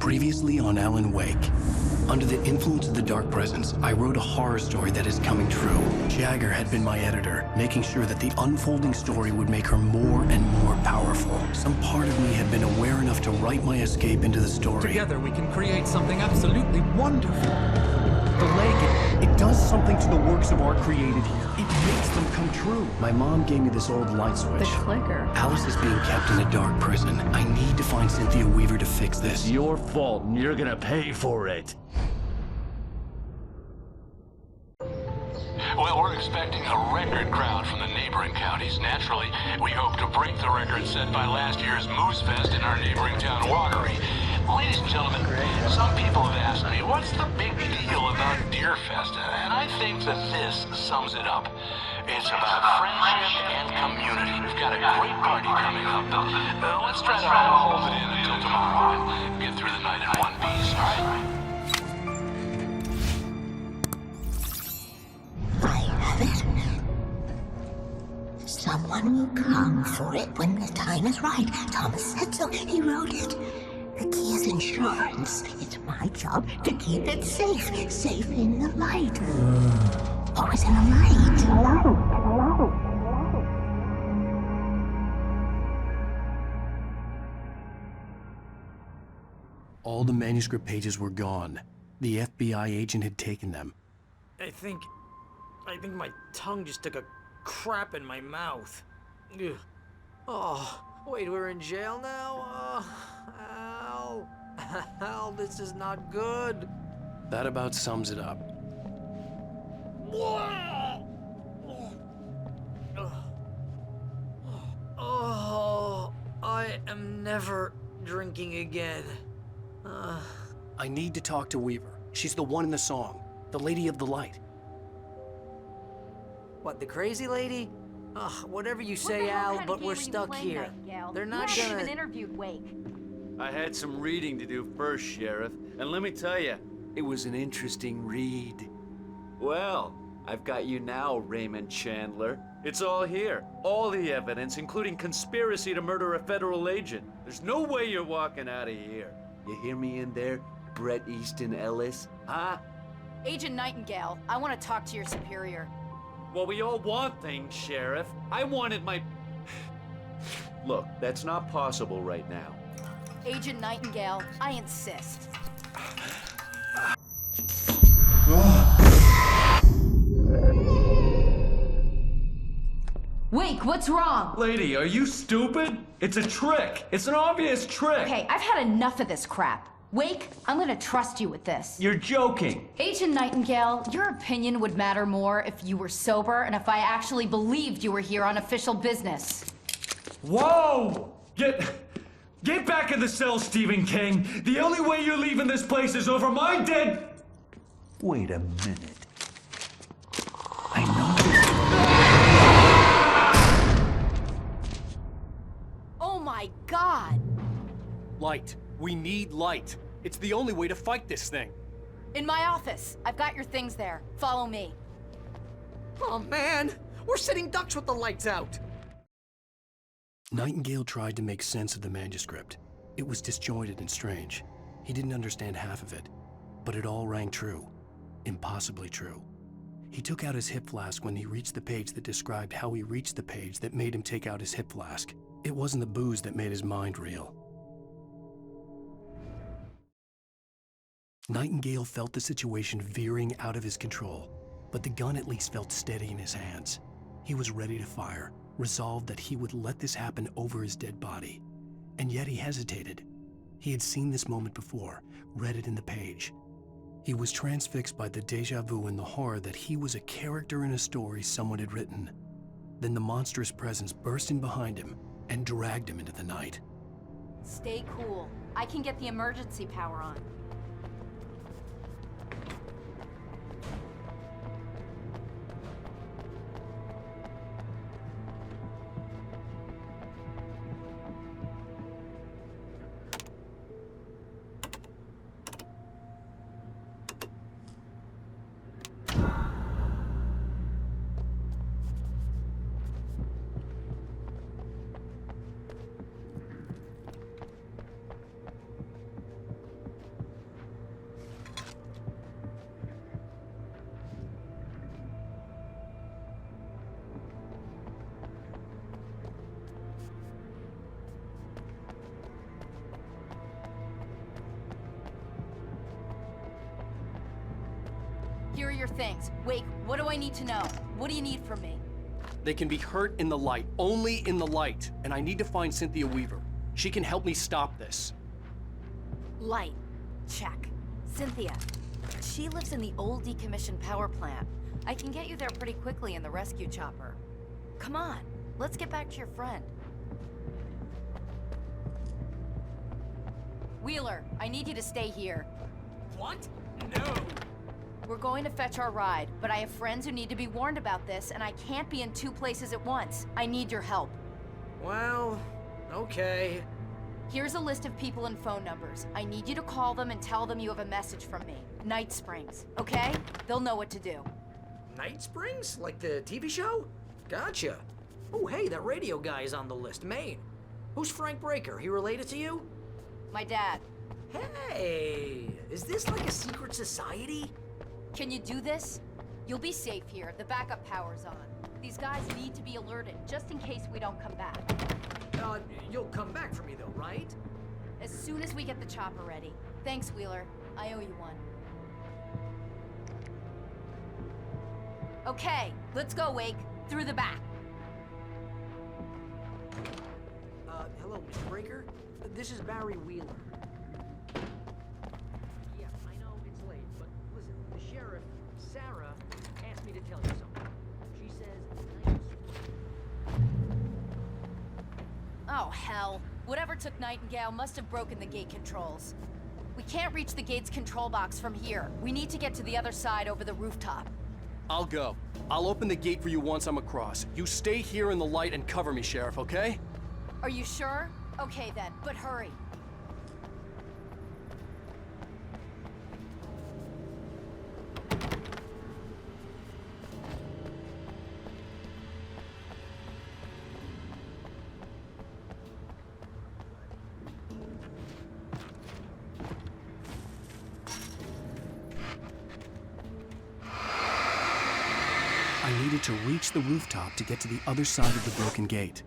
Previously on Alan Wake. Under the influence of the dark presence, I wrote a horror story that is coming true. Jagger had been my editor, making sure that the unfolding story would make her more and more powerful. Some part of me had been aware enough to write my escape into the story. Together we can create something absolutely wonderful. The lake, it does something to the works of art created here. It makes them come true. My mom gave me this old light switch. The clicker. Alice is being kept in a dark prison. I need to find Cynthia Weaver to fix this. It's your fault, and you're gonna pay for it. Well, we're expecting a record crowd from the neighboring counties. Naturally, we hope to break the record set by last year's Moose Fest in our neighboring town, Watery. Ladies and gentlemen, some people have asked me, what's the big deal about Deer Fest? And I think that this sums it up. It's about friendship and community. We've got a great party coming up, but let's try to hold it in until tomorrow and get through the night in one piece, all right? I have it. Someone will come for it when the time is right. Thomas said so. He wrote it. The key is insurance. It's my job to keep it safe. Safe in the light. Always in the light. All the manuscript pages were gone. The FBI agent had taken them. I think my tongue just took a crap in my mouth. Ugh. Oh, wait, we're in jail now? Al. Al, this is not good. That about sums it up. Oh, I am never drinking again. I need to talk to Weaver. She's the one in the song. The Lady of the Light. What, the crazy lady? Ugh, whatever you say, Al, but we're stuck here. They're not You haven't gonna... even interviewed Wake. I had some reading to do first, Sheriff, and let me tell you, it was an interesting read. Well, I've got you now, Raymond Chandler. It's all here. All the evidence, including conspiracy to murder a federal agent. There's no way you're walking out of here. You hear me in there, Bret Easton Ellis? Huh? Agent Nightingale, I want to talk to your superior. Well, we all want things, Sheriff. I wanted my... Look, that's not possible right now. Agent Nightingale, I insist. Wake, what's wrong? Lady, are you stupid? It's a trick. It's an obvious trick. Okay, I've had enough of this crap. Wake, I'm gonna trust you with this. You're joking. Agent Nightingale, your opinion would matter more if you were sober and if I actually believed you were here on official business. Whoa! Get back in the cell, Stephen King. The only way you're leaving this place is over my dead... Wait a minute. I know. Oh my God! Light. We need light. It's the only way to fight this thing. In my office. I've got your things there. Follow me. Oh man, we're sitting ducks with the lights out. Nightingale tried to make sense of the manuscript. It was disjointed and strange. He didn't understand half of it, but it all rang true. Impossibly true. He took out his hip flask when he reached the page that described how he reached the page that made him take out his hip flask. It wasn't the booze that made his mind reel. Nightingale felt the situation veering out of his control, but the gun at least felt steady in his hands. He was ready to fire, resolved that he would let this happen over his dead body. And yet he hesitated. He had seen this moment before, read it in the page. He was transfixed by the déjà vu and the horror that he was a character in a story someone had written. Then the monstrous presence burst in behind him and dragged him into the night. Stay cool. I can get the emergency power on. here are your things. Wait, what do I need to know? What do you need from me? They can be hurt in the light, only in the light. And I need to find Cynthia Weaver. She can help me stop this. Light. Check. Cynthia. She lives in the old decommissioned power plant. I can get you there pretty quickly in the rescue chopper. Come on, let's get back to your friend. Wheeler, I need you to stay here. What? No! We're going to fetch our ride, but I have friends who need to be warned about this, and I can't be in two places at once. I need your help. Well, okay. Here's a list of people and phone numbers. I need you to call them and tell them you have a message from me. Night Springs, okay? They'll know what to do. Night Springs? Like the TV show? Gotcha. Oh, hey, that radio guy is on the list. Maine. Who's Frank Breaker? He related to you? My dad. Hey, is this like a secret society? Can you do this? You'll be safe here. The backup power's on. These guys need to be alerted, just in case we don't come back. You'll come back for me though, right? As soon as we get the chopper ready. Thanks, Wheeler. I owe you one. Okay, let's go, Wake. Through the back. Hello, Mr. Breaker. This is Barry Wheeler. Yeah, I know it's late, but listen, the sheriff, Sarah, asked me to tell you something. She says... Oh, hell. Whatever took Nightingale must have broken the gate controls. We can't reach the gate's control box from here. We need to get to the other side over the rooftop. I'll go. I'll open the gate for you once I'm across. You stay here in the light and cover me, Sheriff, okay? Are you sure? Okay then, but hurry. I needed to reach the rooftop to get to the other side of the broken gate.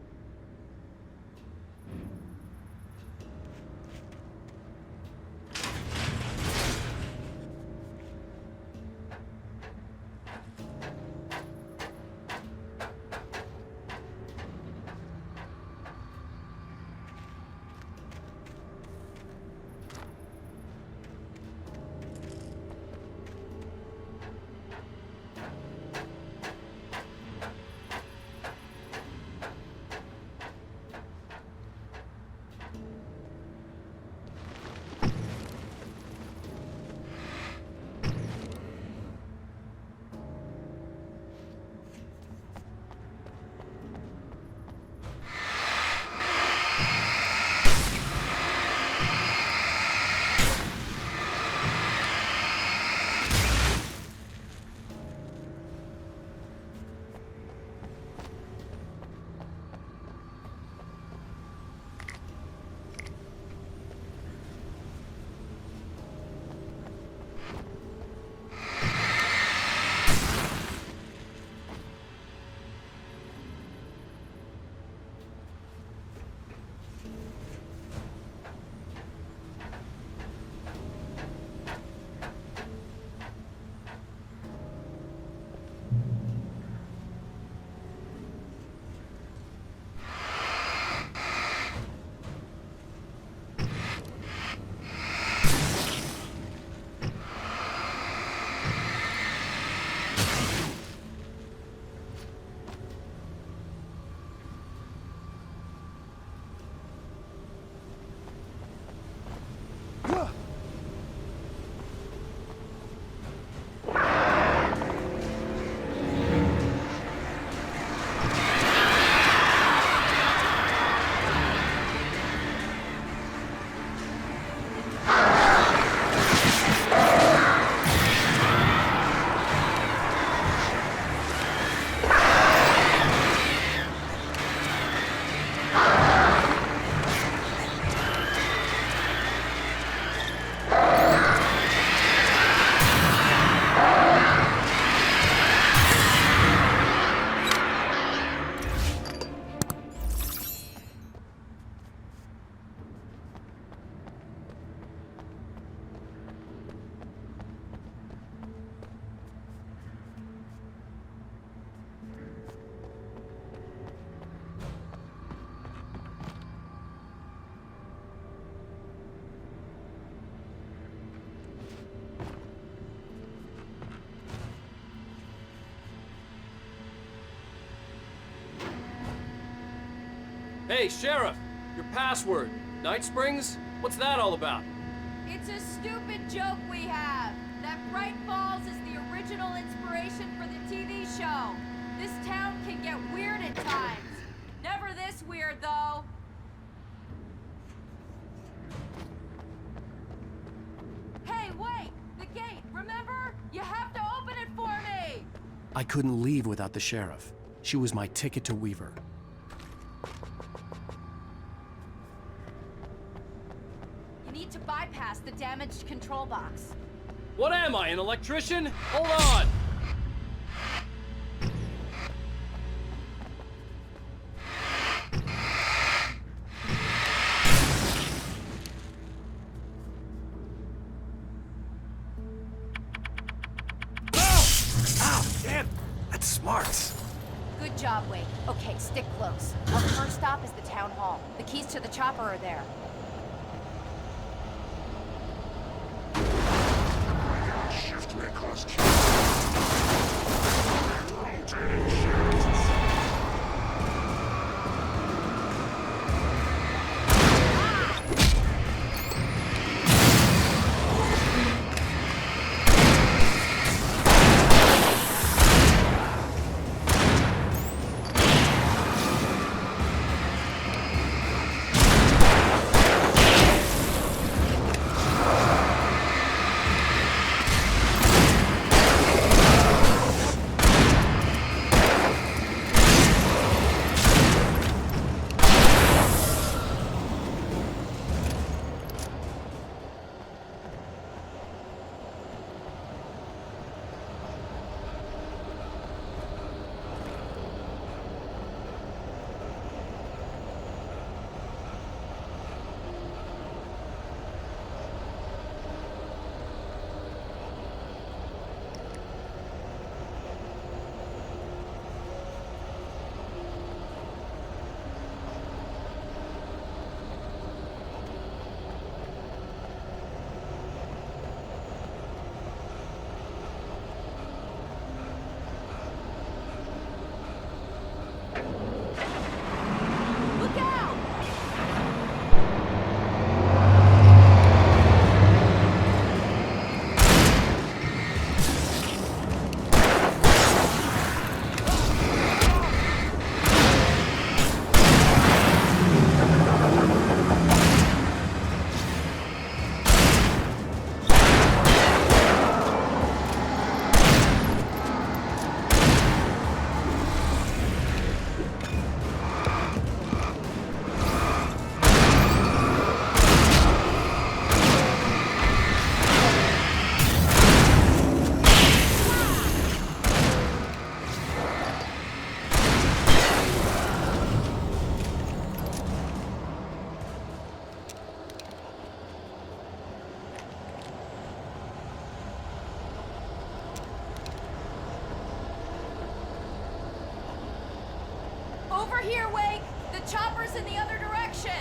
Hey, Sheriff! Your password. Night Springs? What's that all about? It's a stupid joke we have. That Bright Falls is the original inspiration for the TV show. This town can get weird at times. Never this weird, though. Hey, wait! The gate, remember? You have to open it for me! I couldn't leave without the sheriff. She was my ticket to Weaver. You need to bypass the damaged control box. What am I, an electrician? Hold on! Good job, Wade. Okay, stick close. Our first stop is the town hall. The keys to the chopper are there. Over here, Wake! The chopper's in the other direction!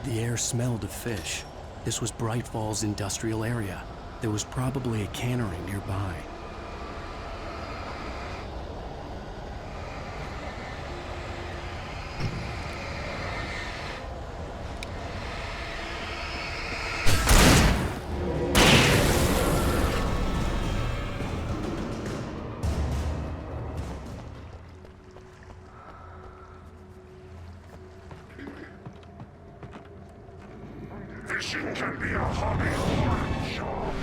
The air smelled of fish. This was Bright Falls industrial area. There was probably a cannery nearby. Fishing can be a hobby or a job.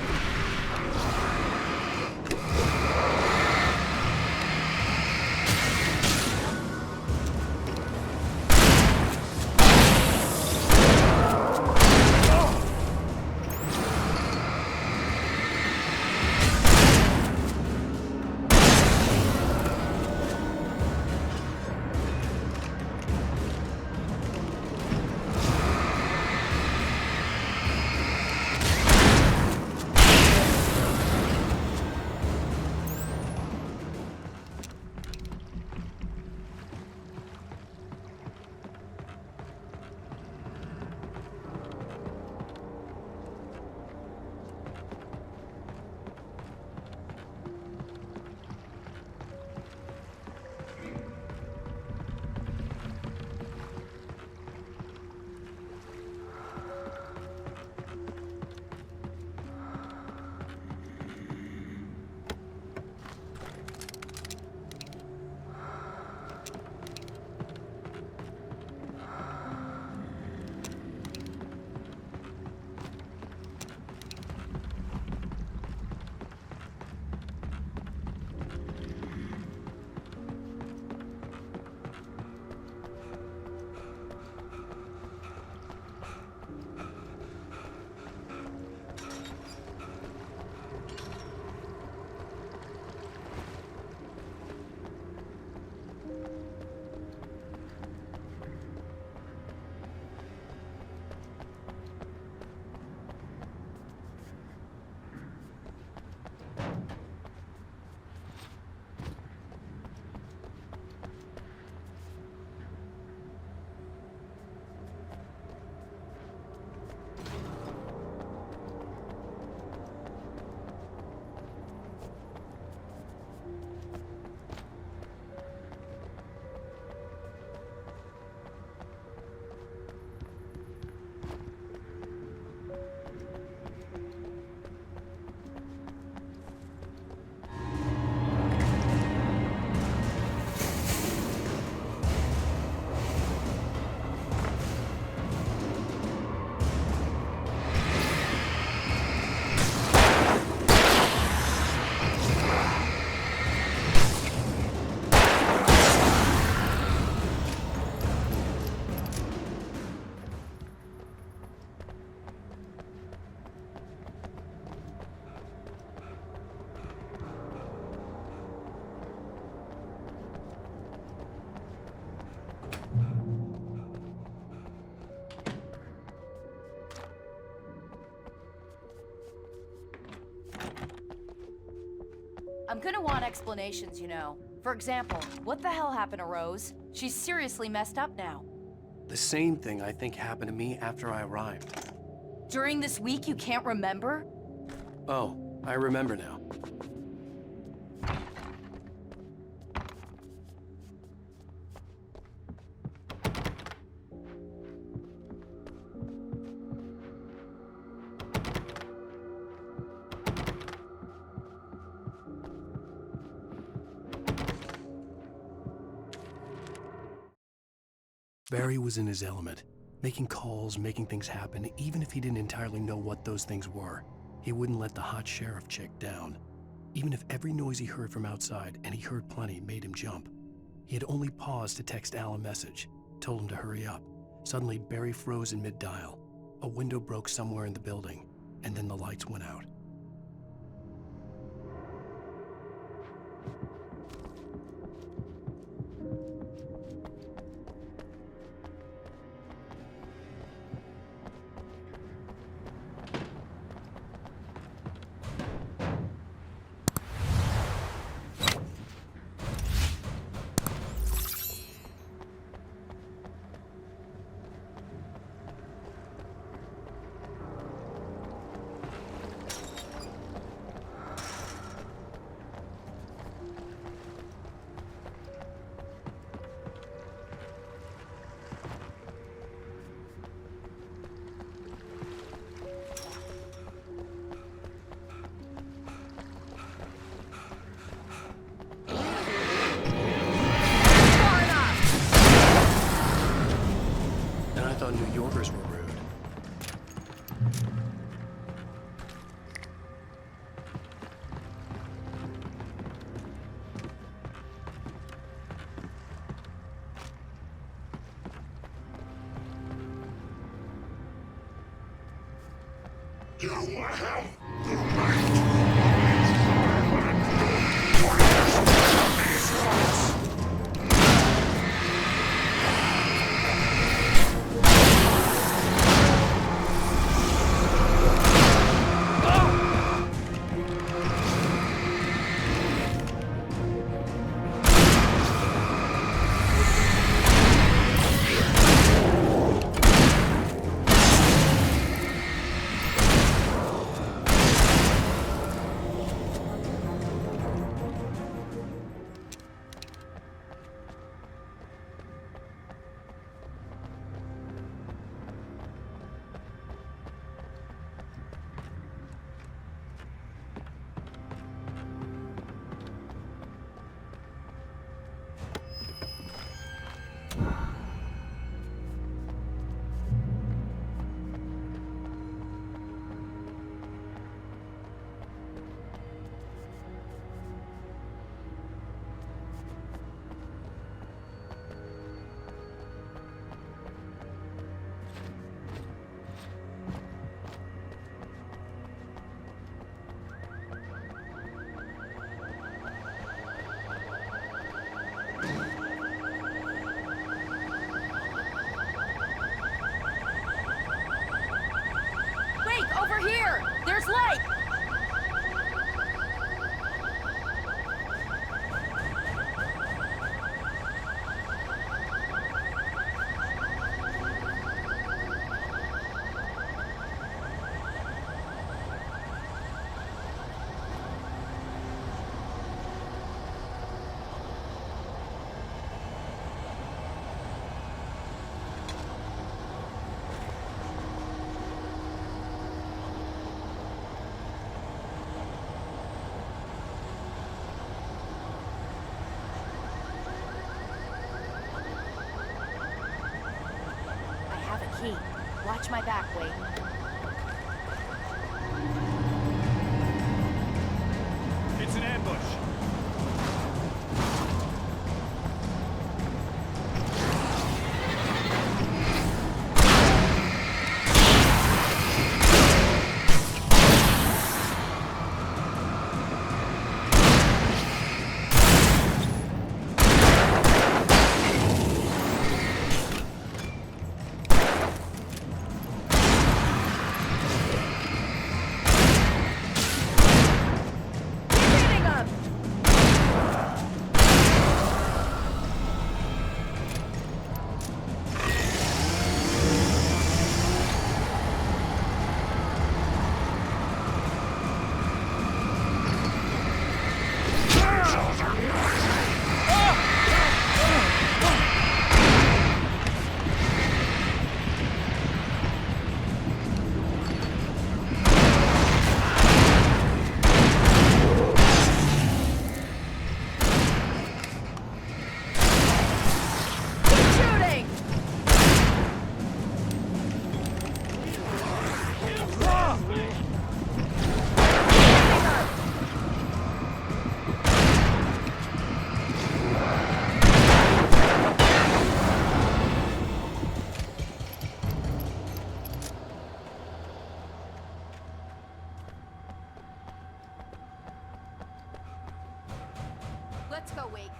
I'm gonna want explanations, you know. For example, what the hell happened to Rose? She's seriously messed up now. The same thing I think happened to me after I arrived. During this week, you can't remember? Oh, I remember now. Barry was in his element, making calls, making things happen, even if he didn't entirely know what those things were. He wouldn't let the hot sheriff chick down. Even if every noise he heard from outside, and he heard plenty, made him jump. He had only paused to text Al a message, told him to hurry up. Suddenly, Barry froze in mid-dial. A window broke somewhere in the building, and then the lights went out. You have the right to island. Over here! There's light! Key. Watch my back, Wade. It's an ambush. Let's go, Wake.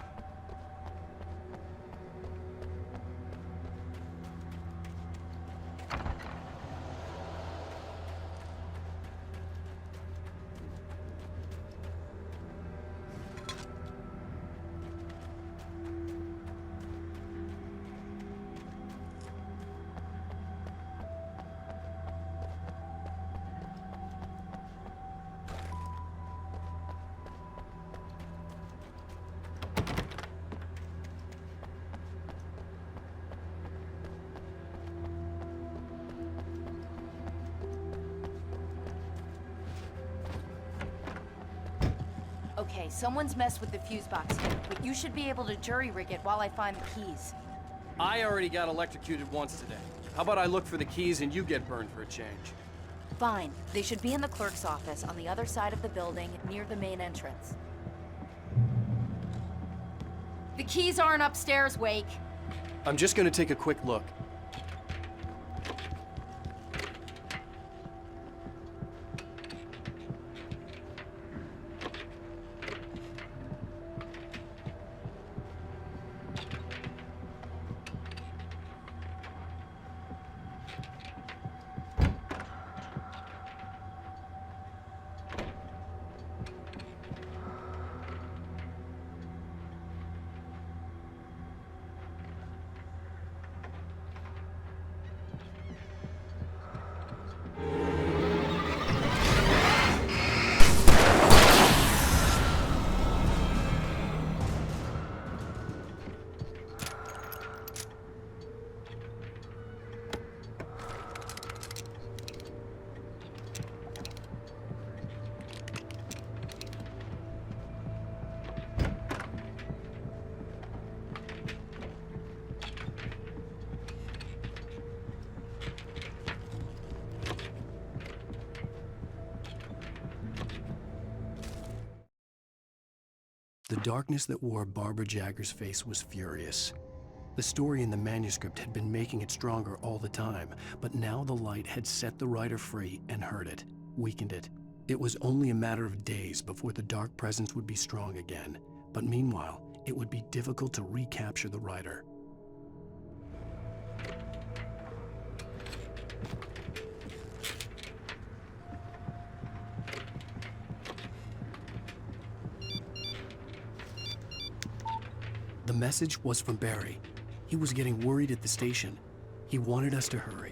Okay, someone's messed with the fuse box here, but you should be able to jury-rig it while I find the keys. I already got electrocuted once today. How about I look for the keys and you get burned for a change? Fine. They should be in the clerk's office on the other side of the building, near the main entrance. The keys aren't upstairs, Wake. I'm just gonna take a quick look. The darkness that wore Barbara Jagger's face was furious. The story in the manuscript had been making it stronger all the time, but now the light had set the writer free and hurt it, weakened it. It was only a matter of days before the dark presence would be strong again, but meanwhile, it would be difficult to recapture the writer. The message was from Barry. He was getting worried at the station. He wanted us to hurry.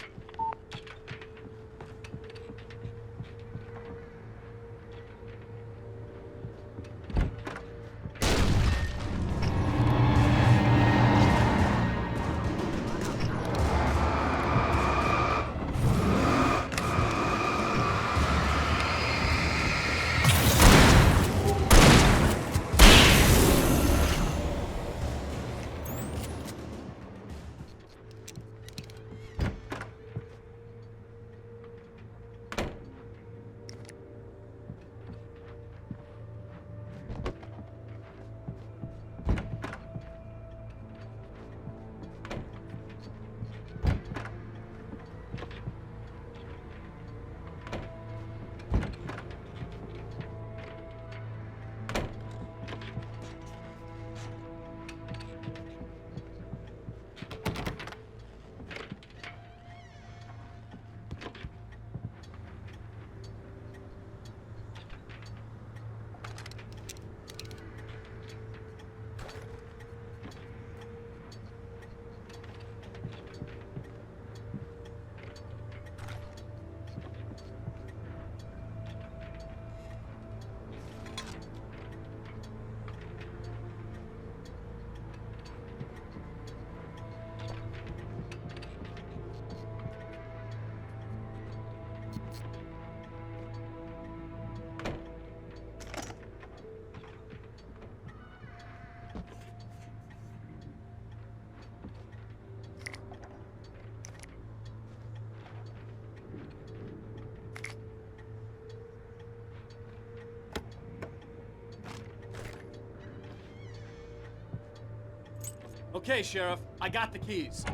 Okay, Sheriff, I got the keys.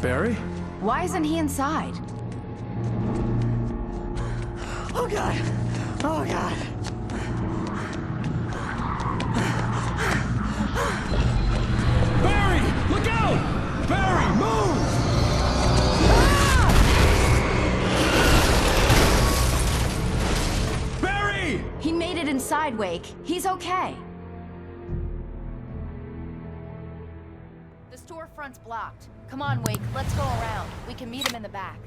Barry? Why isn't he inside? Oh God! Oh God! Barry! Look out! Barry, move! Barry! He made it inside, Wake. He's okay. The storefront's blocked. Come on, Wake. Let's go around. We can meet him in the back.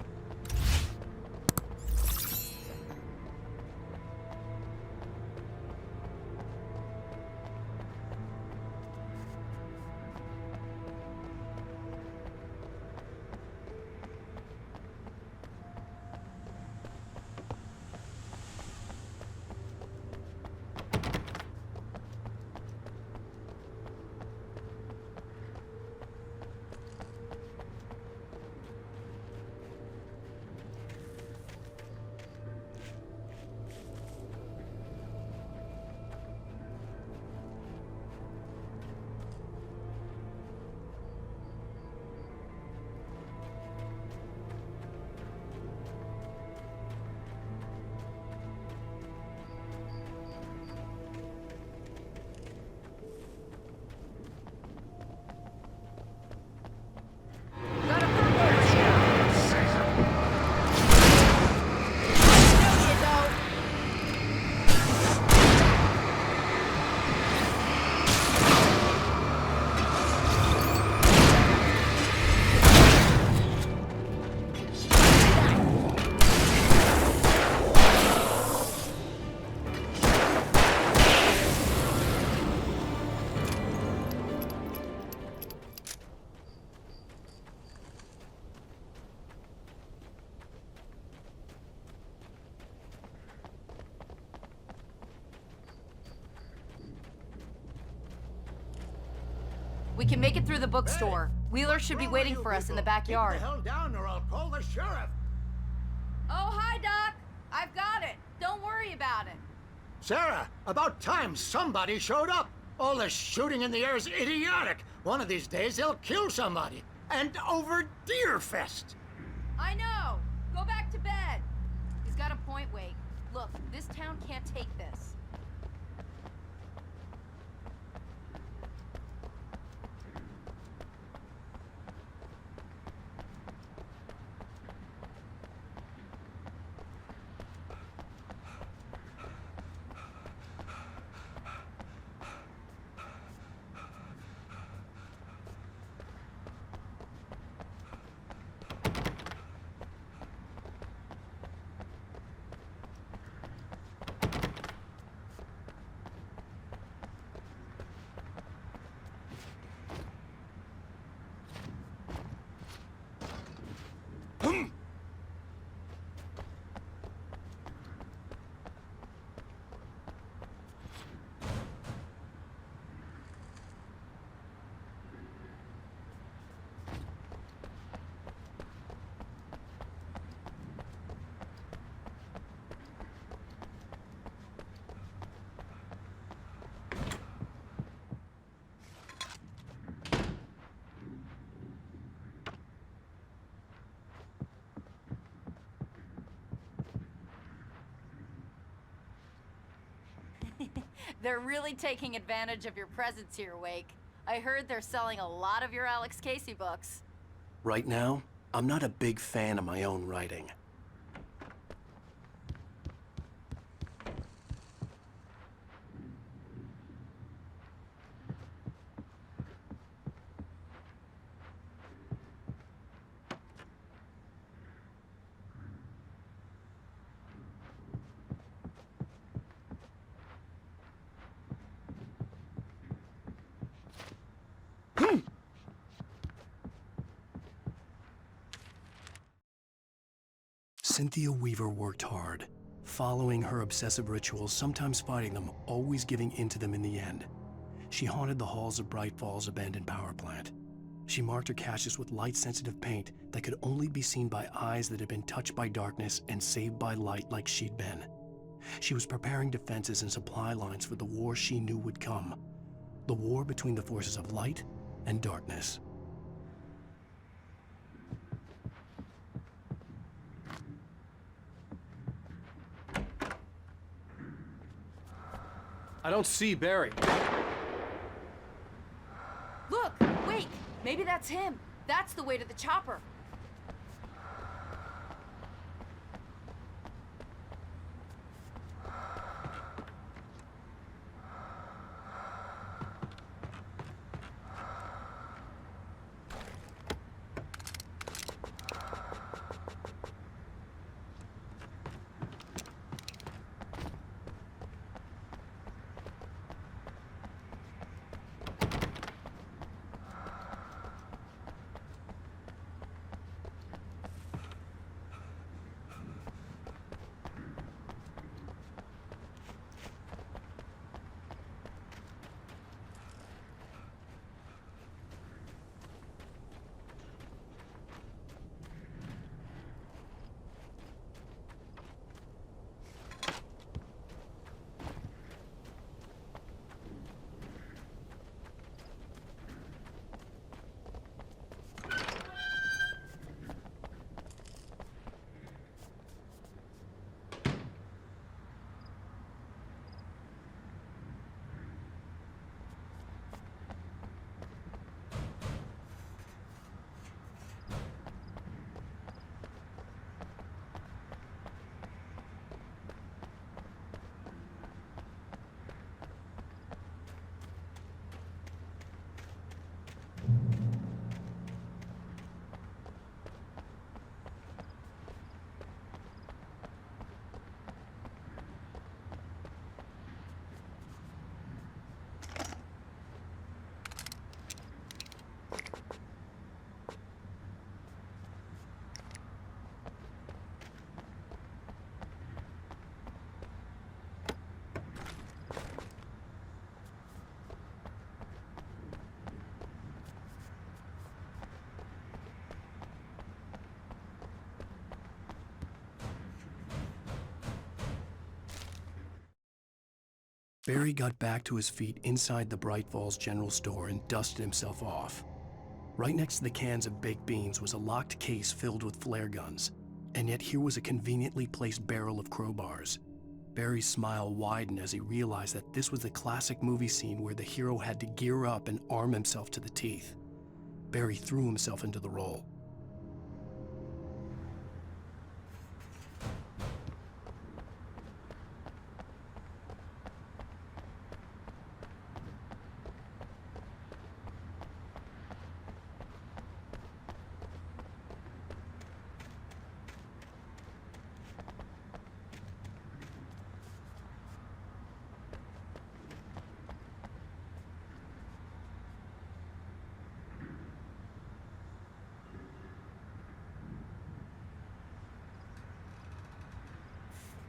We can make it through the bookstore. Wheeler should be waiting for us in the backyard. Keep the hell down or I'll call the sheriff. Oh, hi, Doc. I've got it. Don't worry about it. Sarah, about time somebody showed up. All this shooting in the air is idiotic. One of these days they'll kill somebody. And over Deerfest. I know. Go back to bed. He's got a point, Wake. Look, this town can't take this. They're really taking advantage of your presence here, Wake. I heard they're selling a lot of your Alex Casey books. Right now, I'm not a big fan of my own writing. Cynthia Weaver worked hard, following her obsessive rituals, sometimes fighting them, always giving in to them in the end. She haunted the halls of Bright Falls' abandoned power plant. She marked her caches with light-sensitive paint that could only be seen by eyes that had been touched by darkness and saved by light like she'd been. She was preparing defenses and supply lines for the war she knew would come. The war between the forces of light and darkness. I don't see Barry. Look, Wake! Maybe that's him. That's the way to the chopper. Barry got back to his feet inside the Bright Falls General Store and dusted himself off. Right next to the cans of baked beans was a locked case filled with flare guns, and yet here was a conveniently placed barrel of crowbars. Barry's smile widened as he realized that this was the classic movie scene where the hero had to gear up and arm himself to the teeth. Barry threw himself into the role.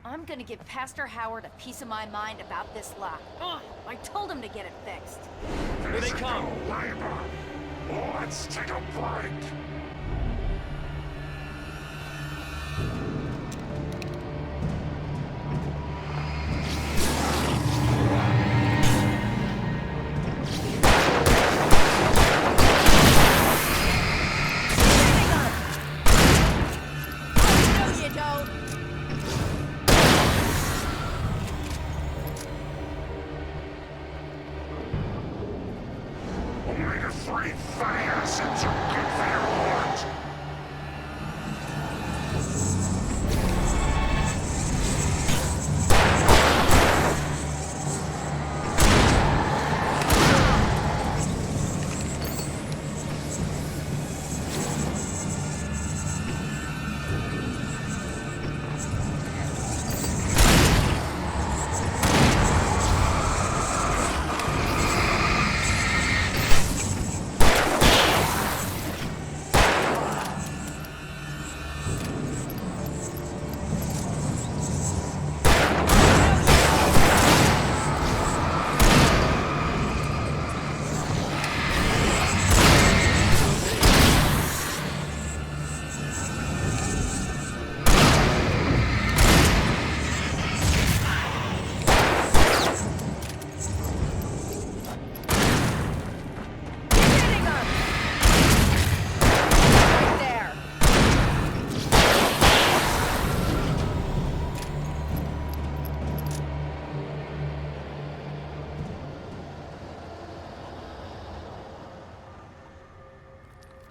I'm gonna give Pastor Howard a piece of my mind about this lock. Ugh, I told him to get it fixed. Here they come! Labor. Let's take a break. No, you don't. Omega 3 fatty acids are good for your heart. Hitting him! Right there.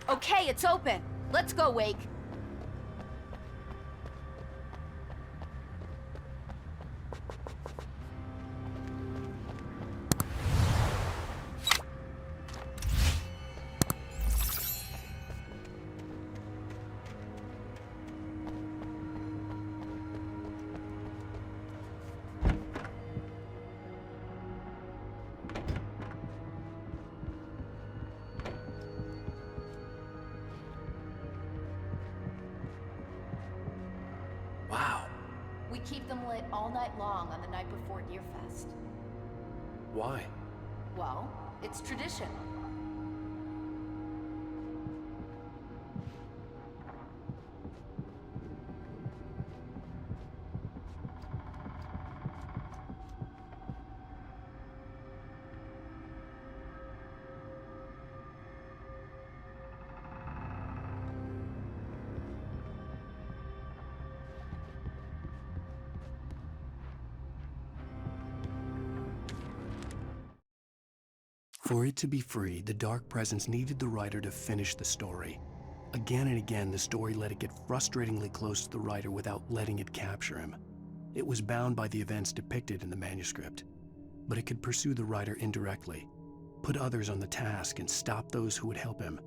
Okay, it's open. Let's go, Wake. Wow. We keep them lit all night long on the night before Deerfest. Why? Well, it's tradition. For it to be free, the Dark Presence needed the writer to finish the story. Again and again, the story let it get frustratingly close to the writer without letting it capture him. It was bound by the events depicted in the manuscript, but it could pursue the writer indirectly, put others on the task, and stop those who would help him.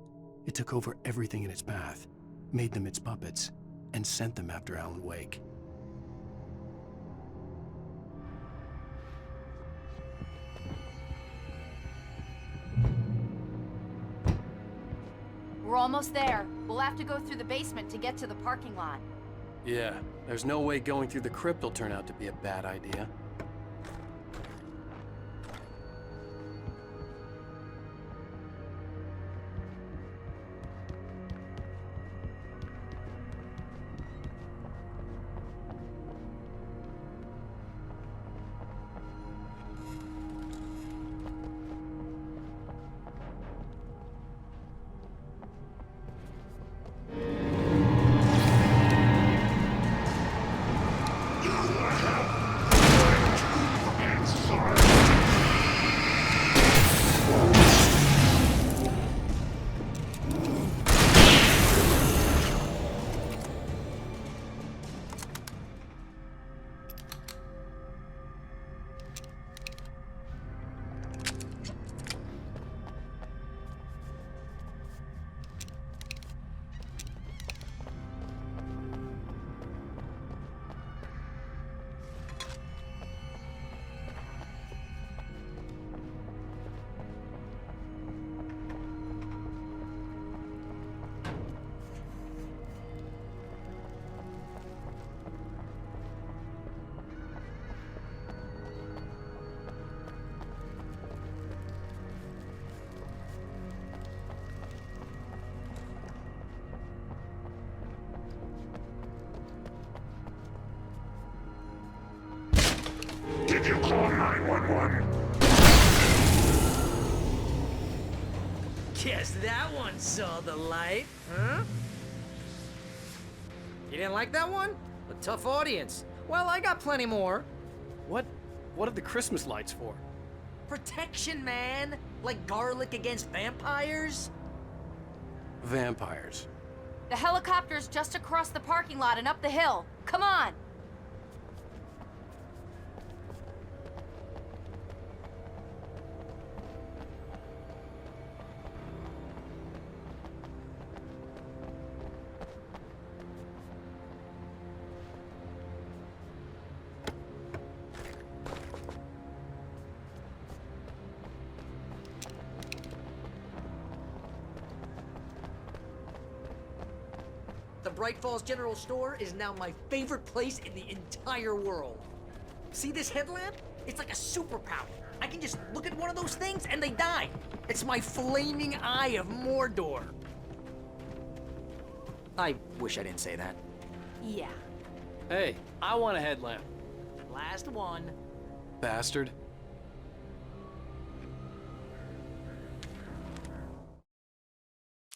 It took over everything in its path, made them its puppets, and sent them after Alan Wake. We're almost there. We'll have to go through the basement to get to the parking lot. Yeah, there's no way going through the crypt will turn out to be a bad idea. one. Guess that one saw the light, huh? You didn't like that one? A tough audience. Well, I got plenty more. What are the Christmas lights for? Protection, man. Like garlic against vampires. Vampires. The helicopter's just across the parking lot and up the hill. Come on! The Bright Falls General Store is now my favorite place in the entire world. See this headlamp? It's like a superpower. I can just look at one of those things and they die. It's my flaming eye of Mordor. I wish I didn't say that. Yeah. Hey, I want a headlamp. Last one. Bastard.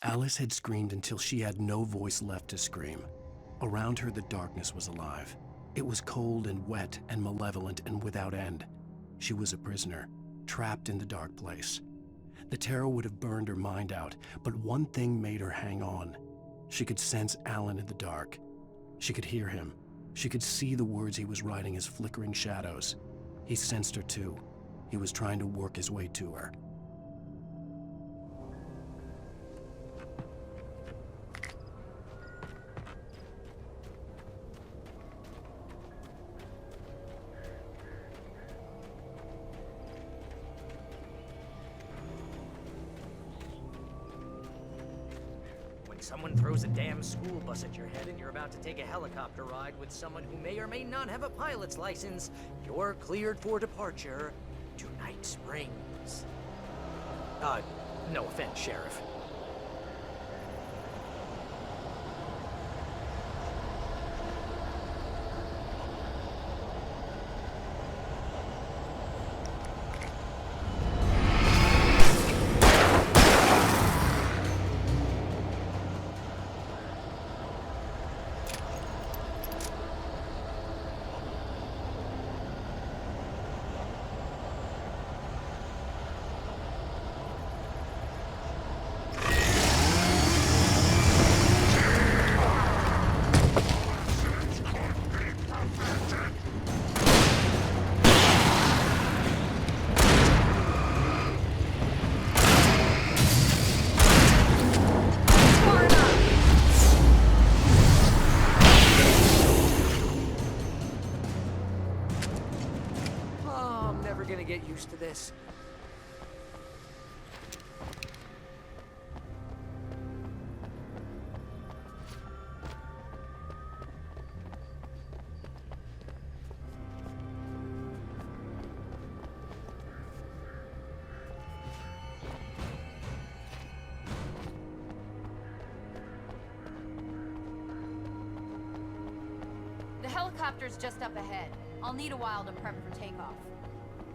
Alice had screamed until she had no voice left to scream. Around her, the darkness was alive. It was cold and wet and malevolent and without end. She was a prisoner, trapped in the dark place. The terror would have burned her mind out, but one thing made her hang on. She could sense Alan in the dark. She could hear him. She could see the words he was writing as flickering shadows. He sensed her too. He was trying to work his way to her. Someone throws a damn school bus at your head and you're about to take a helicopter ride with someone who may or may not have a pilot's license, you're cleared for departure to Night Springs. No offense, Sheriff. Get used to this. The helicopter's just up ahead. I'll need a while to prep for takeoff.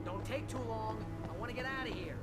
Don't take too long. I want to get out of here.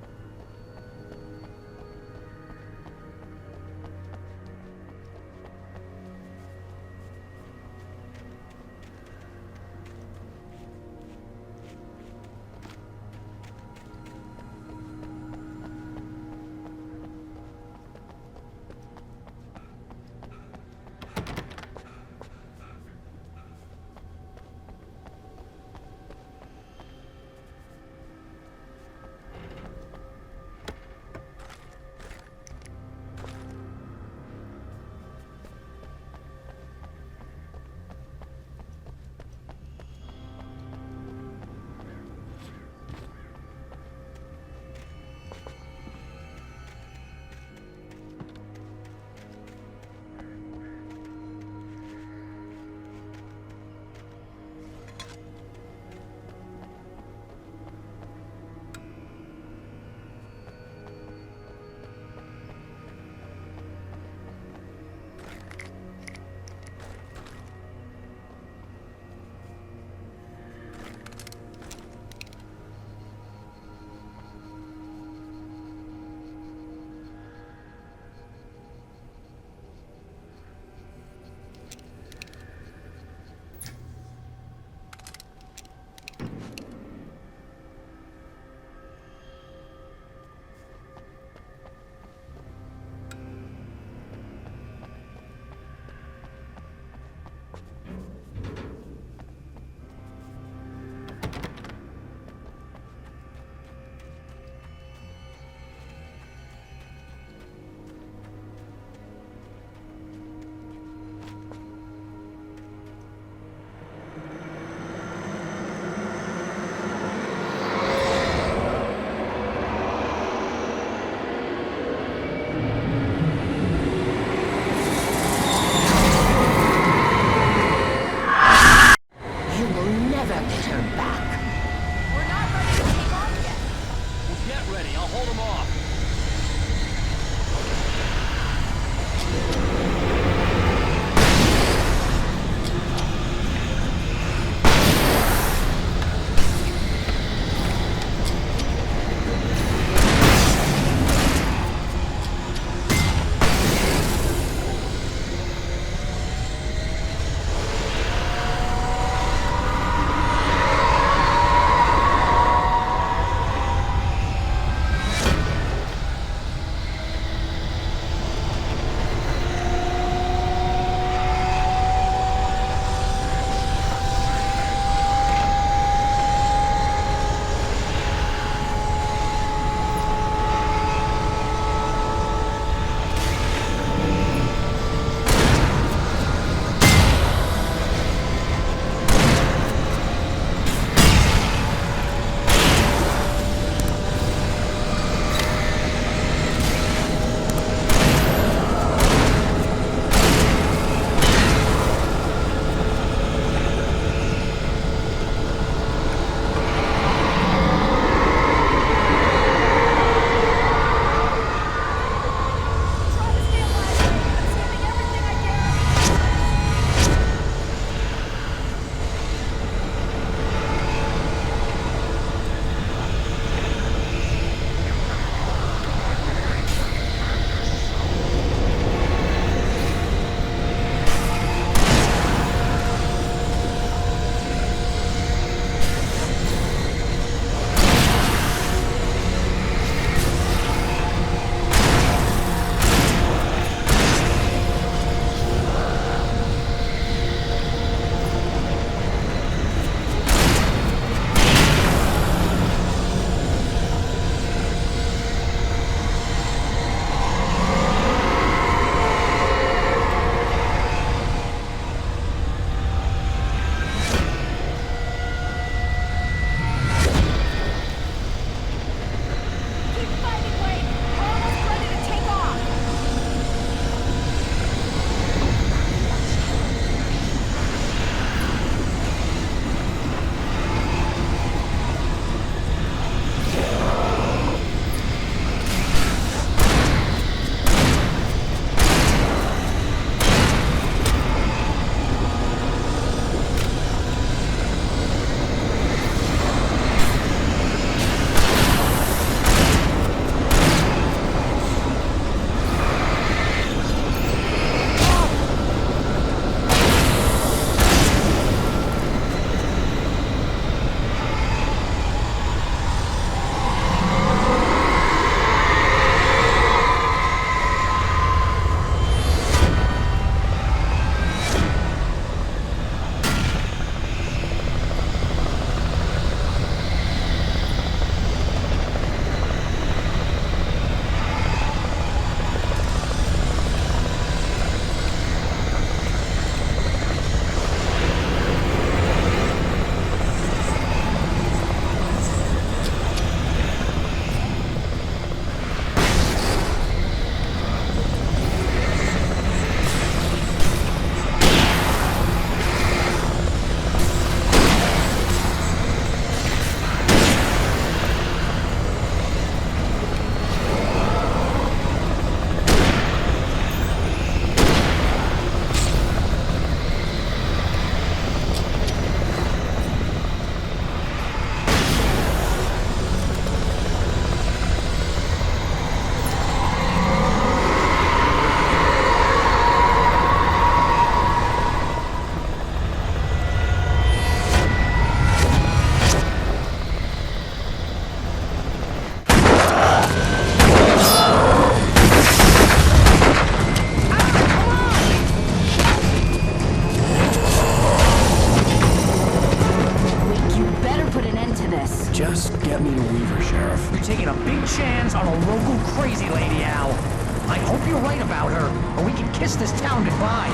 kiss this town goodbye.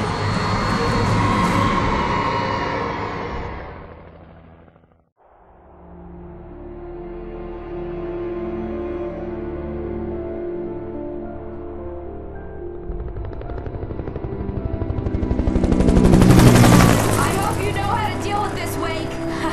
I hope you know how to deal with this, Wake.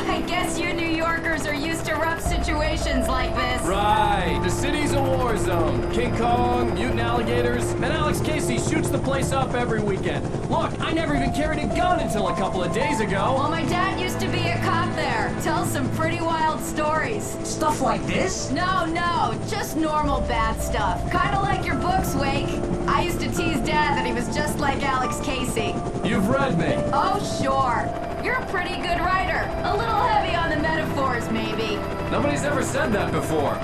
I guess you New Yorkers are used to rough situations like this. Right. The city's a war zone. King Kong, mutant alligators, and Alex Casey shoots the place up every weekend. Look, I never even carried a gun until a couple of days ago. Well, my dad used to be a cop there. Tells some pretty wild stories. Stuff like this? No, just normal bad stuff. Kinda like your books, Wake. I used to tease Dad that he was just like Alex Casey. You've read me. Oh, sure. You're a pretty good writer. A little heavy on the metaphors, maybe. Nobody's ever said that before.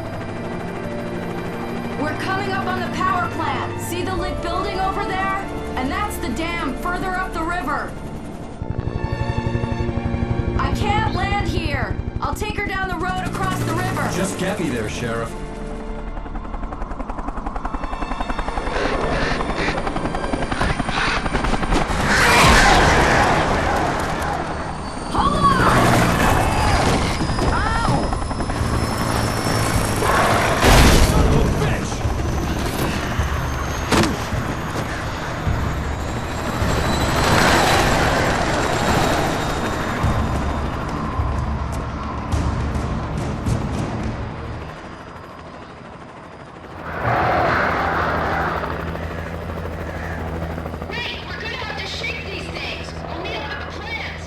We're coming up on the power plant. See the lit building over there? And that's the dam further up the river. I can't land here. I'll take her down the road across the river. Just get me there, Sheriff. Hold on! Hey, we're gonna have to shake these things. We'll meet up at the plants.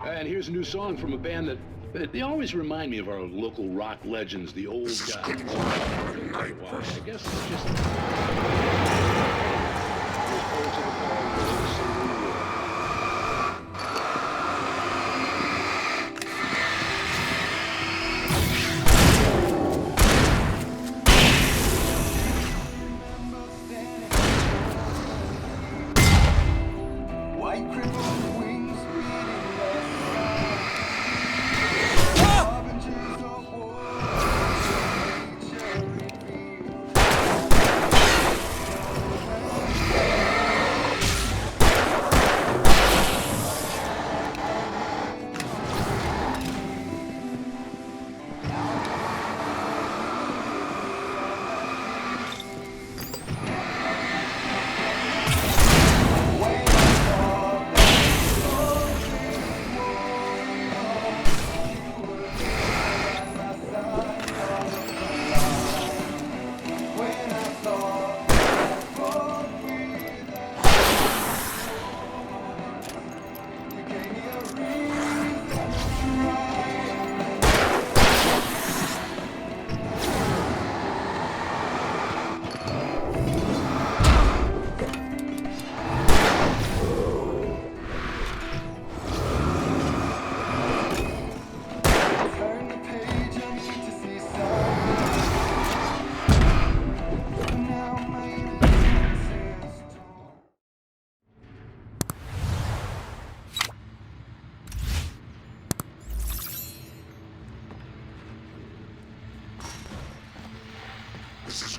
And here's a new song from a band that they always remind me of our local rock legends, the old guys. I guess it's just...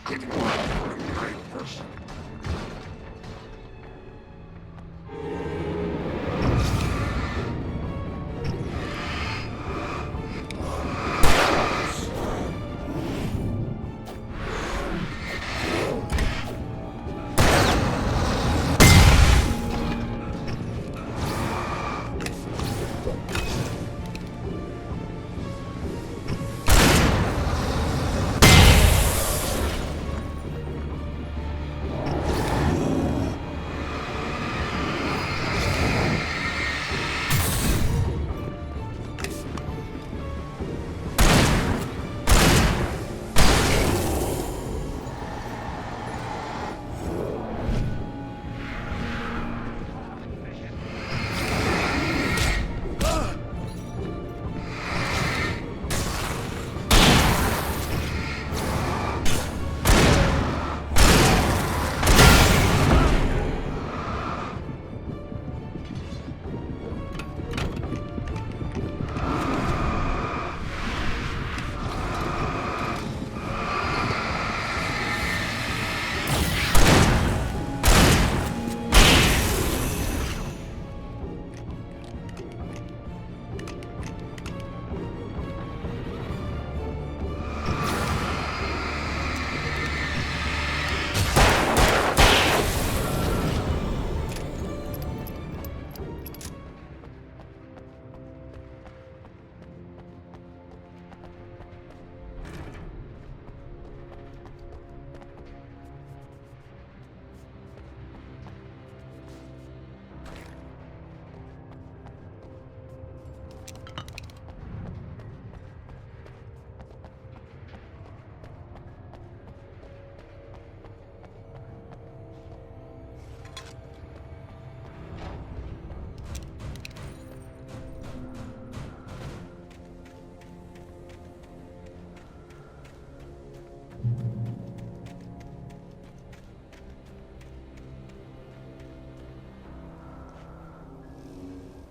could work for a blind person.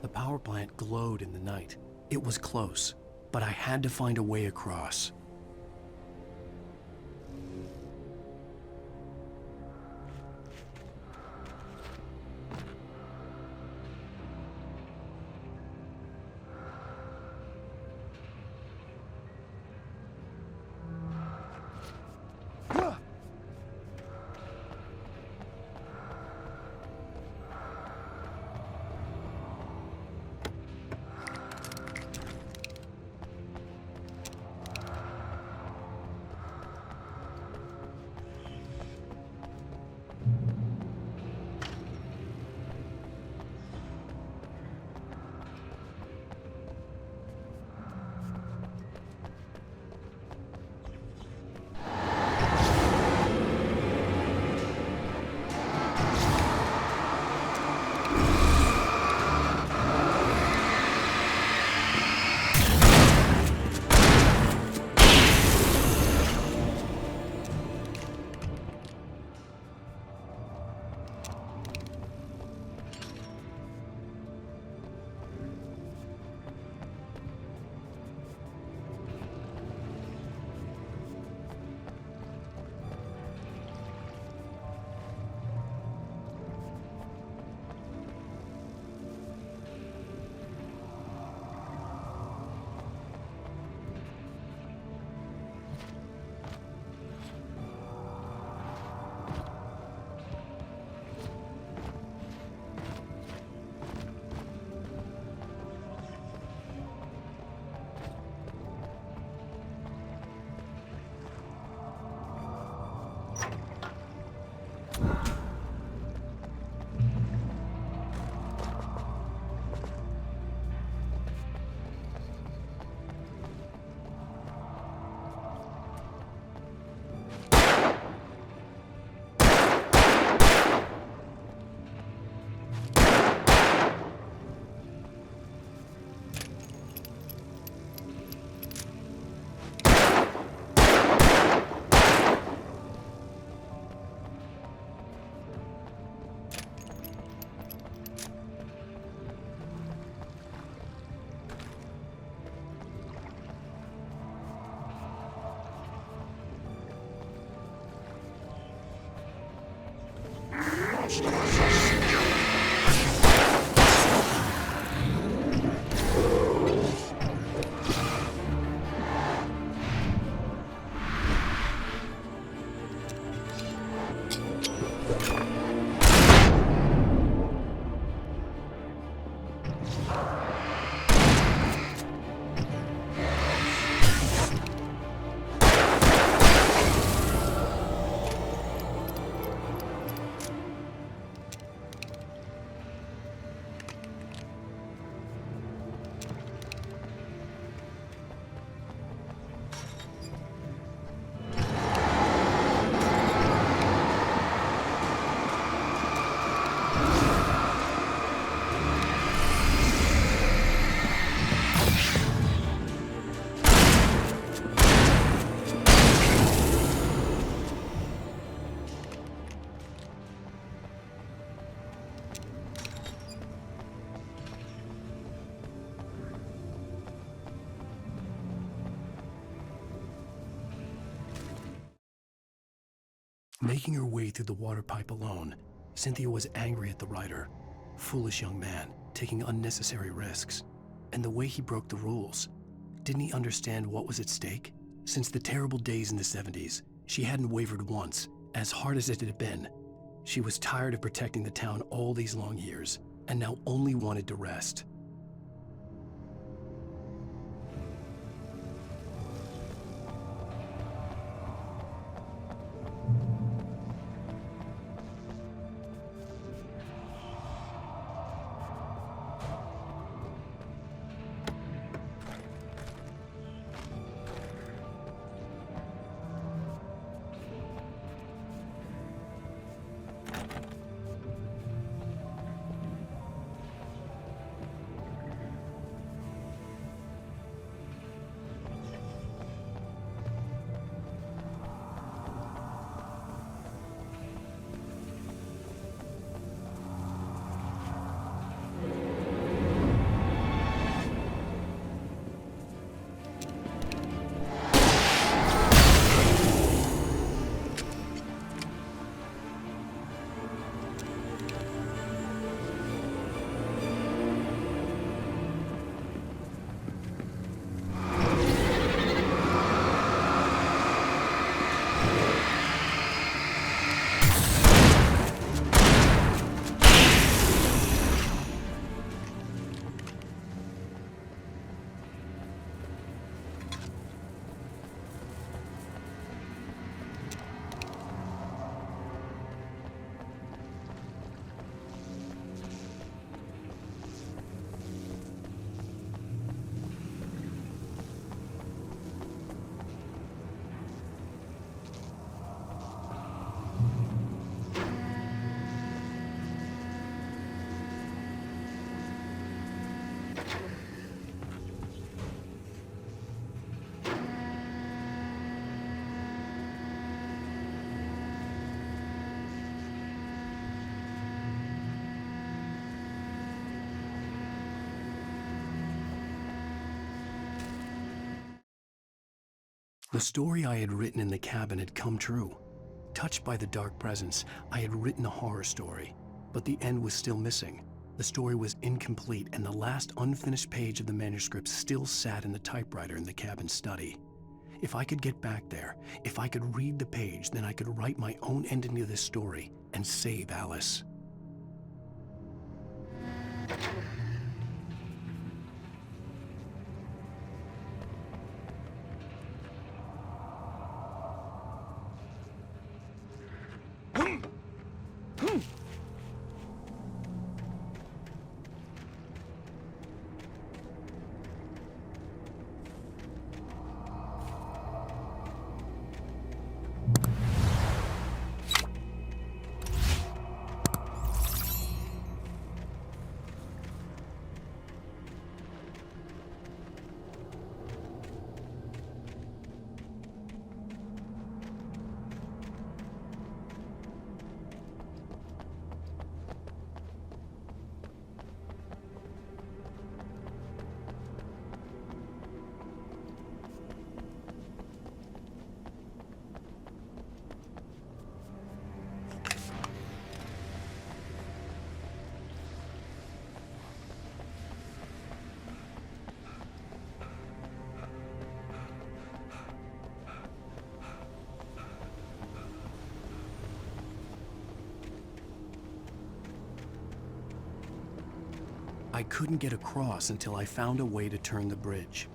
The power plant glowed in the night. It was close, but I had to find a way across. Making her way through the water pipe alone, Cynthia was angry at the writer. Foolish young man, taking unnecessary risks. And the way he broke the rules. Didn't he understand what was at stake? Since the terrible days in the 70s, she hadn't wavered once, as hard as it had been. She was tired of protecting the town all these long years, and now only wanted to rest. The story I had written in the cabin had come true. Touched by the dark presence, I had written a horror story, but the end was still missing. The story was incomplete, and the last unfinished page of the manuscript still sat in the typewriter in the cabin study. If I could get back there, if I could read the page, then I could write my own ending to this story and save Alice. I couldn't get across until I found a way to turn the bridge.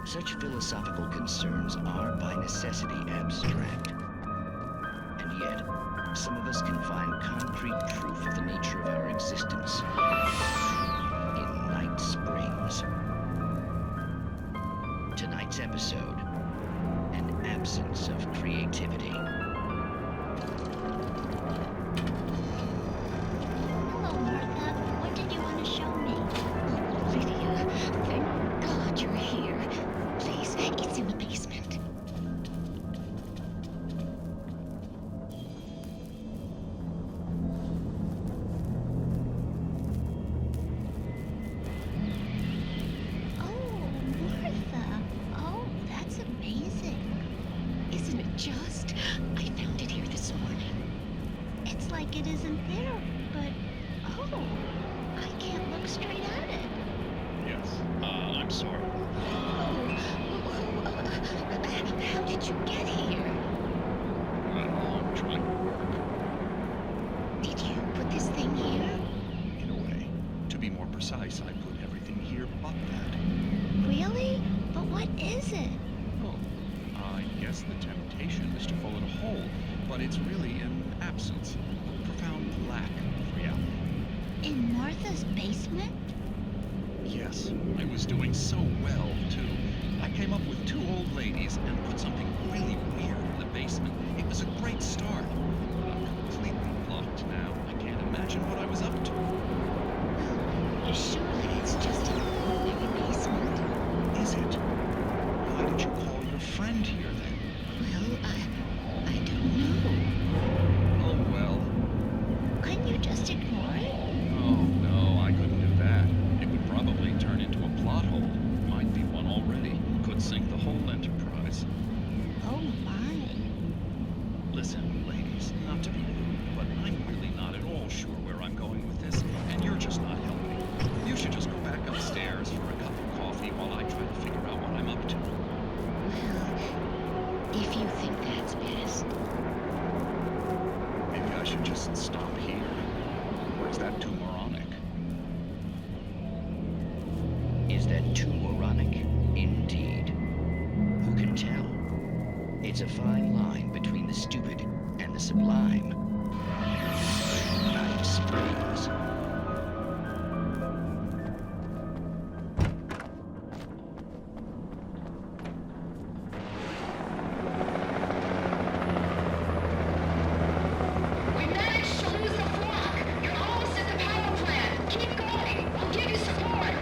Such philosophical concerns are by necessity abstract. And yet, some of us can find concrete proof of the nature of our existence in Night Springs. Tonight's episode, an absence of creativity. Hello, Martha. What did you want to show me? Lydia, thank God you're here. Please, it's in the basement. Oh, Martha. Oh, that's amazing. Isn't it just? I found it here this morning. It's like it isn't there, but oh, I can't look straight at it. Yes. I'm sorry. How did you get here? I'm trying to work. Did you put this thing here? In a way. To be more precise, I put everything here but that. Really? But what is it? Oh, I guess the temptation is to call it a hole, but it's really an absence, a profound lack of reality. In Martha's basement? Yes, I was doing so well, too. I came up with 2 old ladies and put something really weird in the basement. It was a great start, but I'm completely blocked now. I can't imagine what I was up to. Well, surely it's just an ordinary basement. Is it? Why did you call your friend here, then? Well, I don't know. Oh, well. Couldn't you just ignore it? Oh, no, I couldn't just stop here? Or is that too moronic? Is that too moronic? Indeed. Who can tell? It's a fine line between the stupid and the sublime. Night Springs. We managed to lose the flock. You're almost at the power plant. Keep going. I'll give you support.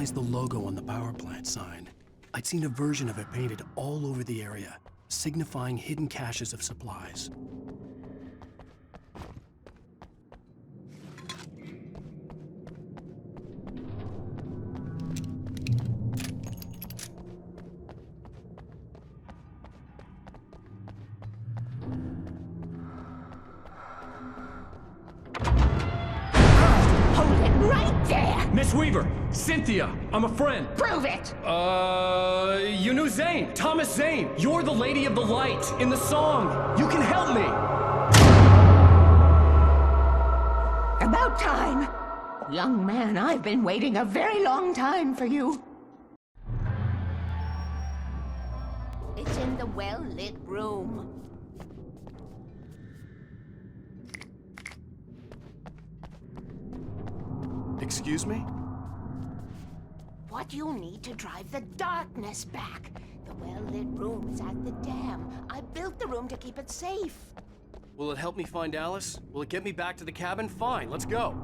recognized the logo on the power plant sign. I'd seen a version of it painted all over the area, signifying hidden caches of supplies. Hold it right there! Miss Weaver! Cynthia! I'm a friend! Prove it! You knew Zane! Thomas Zane! You're the Lady of the Light in the song! You can help me! About time! Young man, I've been waiting a very long time for you. It's in the well-lit room. Excuse me? What you'll need to drive the darkness back. The well-lit room is at the dam. I built the room to keep it safe. Will it help me find Alice? Will it get me back to the cabin? Fine, let's go.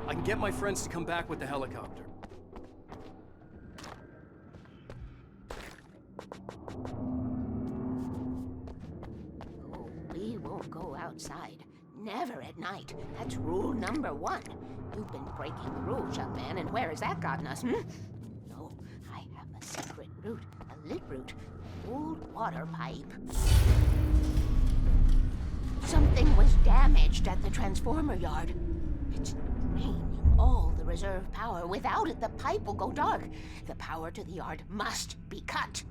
I can get my friends to come back with the helicopter. Oh, we won't go outside. Never at night. That's rule number 1. You've been breaking the rules, young man, and where has that gotten us, No, I have a secret route, a lit route, an old water pipe. Something was damaged at the transformer yard. It's draining all the reserve power. Without it, the pipe will go dark. The power to the yard must be cut.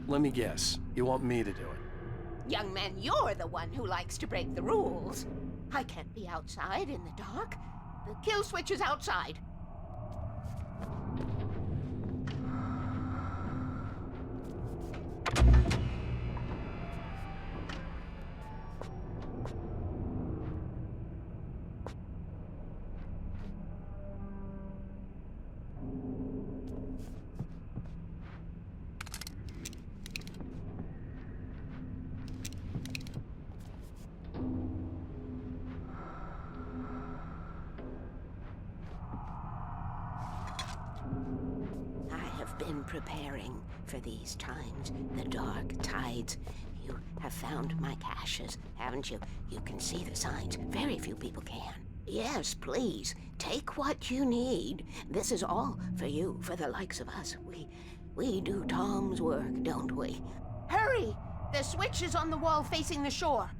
Let me guess. You want me to do it? Young man, you're the one who likes to break the rules. I can't be outside in the dark. The kill switch is outside. Been preparing for these times, the dark tides. You have found my caches, haven't you? You can see the signs. Very few people can. Yes, please, take what you need. This is all for you, for the likes of us. We do Tom's work, don't we? Hurry! The switch is on the wall facing the shore.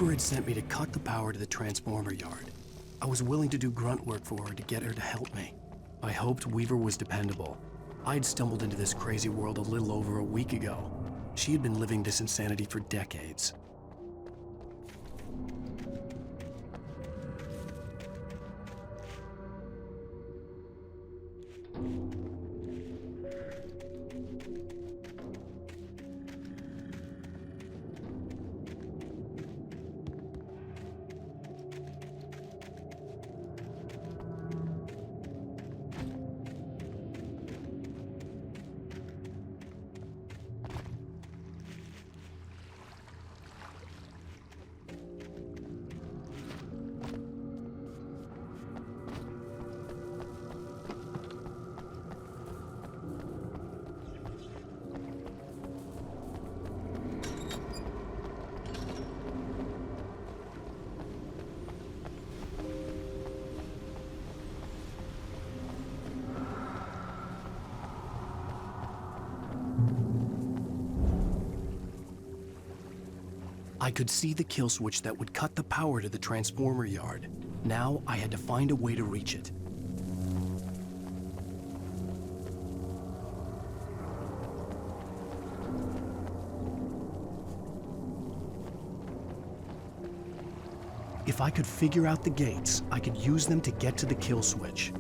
Had sent me to cut the power to the transformer yard. I was willing to do grunt work for her to get her to help me. I hoped Weaver was dependable. I'd stumbled into this crazy world a little over a week ago. She had been living this insanity for decades. I could see the kill switch that would cut the power to the transformer yard. Now I had to find a way to reach it. If I could figure out the gates, I could use them to get to the kill switch.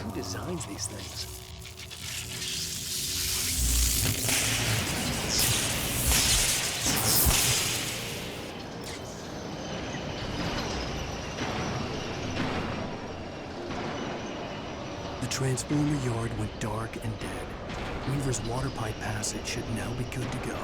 Who designs these things? The transformer yard went dark and dead. Weaver's water pipe passage should now be good to go.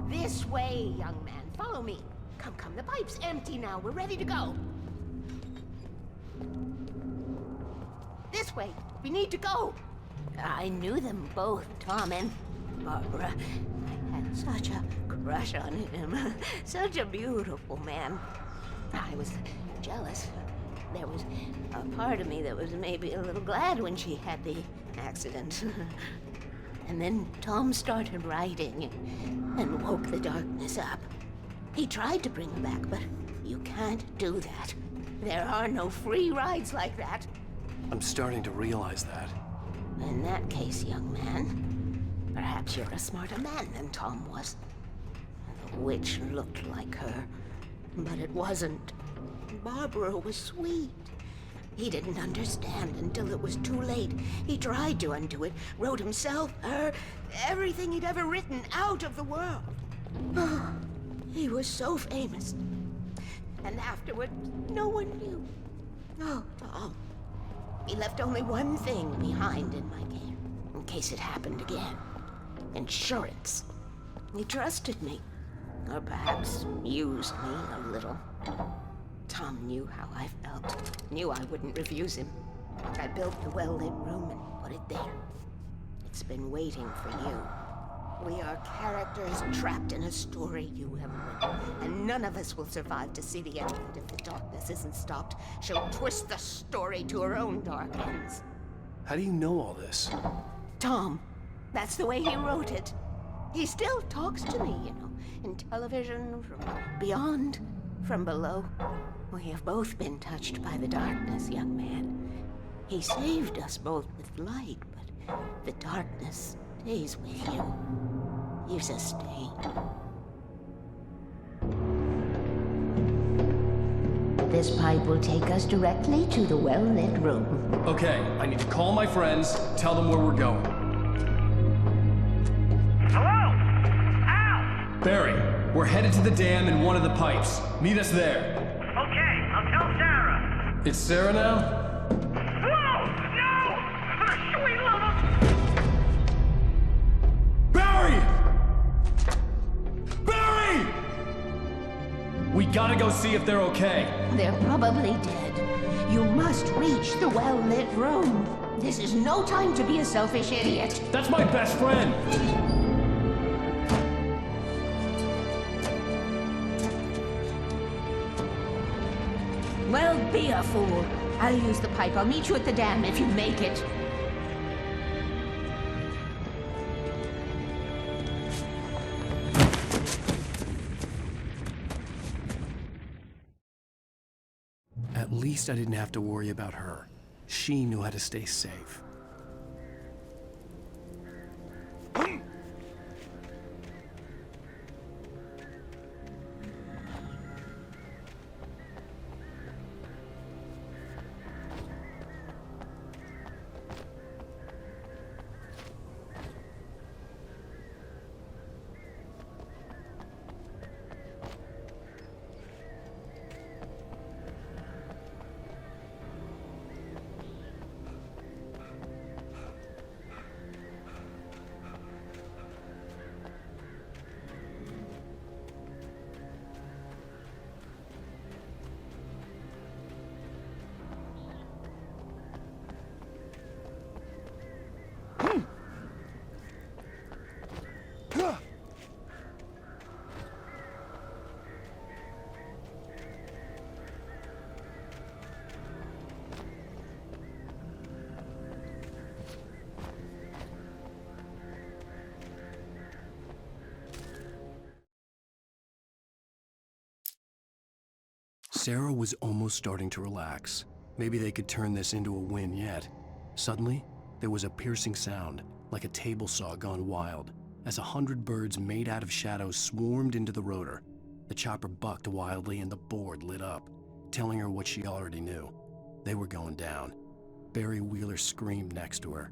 This way, young man. Follow me. Come, the pipe's empty now. We're ready to go. This way. We need to go. I knew them both, Tom and Barbara. I had such a crush on him. Such a beautiful man. I was jealous. There was a part of me that was maybe a little glad when she had the accident. And then Tom started writing and woke the darkness up. He tried to bring her back, but you can't do that. There are no free rides like that. I'm starting to realize that. In that case, young man, Perhaps you're a smarter man than Tom was. The witch looked like her, but it wasn't. Barbara was sweet. He didn't understand until it was too late. He tried to undo it, wrote himself, her, everything he'd ever written out of the world. He was so famous. And afterward, no one knew. Oh, Tom. He left only one thing behind in my care, in case it happened again. Insurance. He trusted me. Or perhaps used me a little. Tom knew how I felt. Knew I wouldn't refuse him. I built the well-lit room and put it there. It's been waiting for you. We are characters trapped in a story you have written, and none of us will survive to see the end if the darkness isn't stopped. She'll twist the story to her own dark ends. How do you know all this? Tom, that's the way he wrote it. He still talks to me, you know, in television, from beyond, from below. We have both been touched by the darkness, young man. He saved us both with light, but the darkness stays with you. Leaves a stain. This pipe will take us directly to the well-lit room. Okay, I need to call my friends, tell them where we're going. Hello? Al! Barry, we're headed to the dam in one of the pipes. Meet us there. Okay, I'll tell Sarah. It's Sarah now? Whoa! No! For the sweet love of... Barry! Barry! We gotta go see if they're okay. They're probably dead. You must reach the well-lit room. This is no time to be a selfish idiot. That's my best friend! Well, be a fool. I'll use the pipe. I'll meet you at the dam if you make it. At least I didn't have to worry about her. She knew how to stay safe. Sarah was almost starting to relax. Maybe they could turn this into a win yet. Suddenly, there was a piercing sound, like a table saw gone wild, as 100 birds made out of shadows swarmed into the rotor. The chopper bucked wildly and the board lit up, telling her what she already knew. They were going down. Barry Wheeler screamed next to her.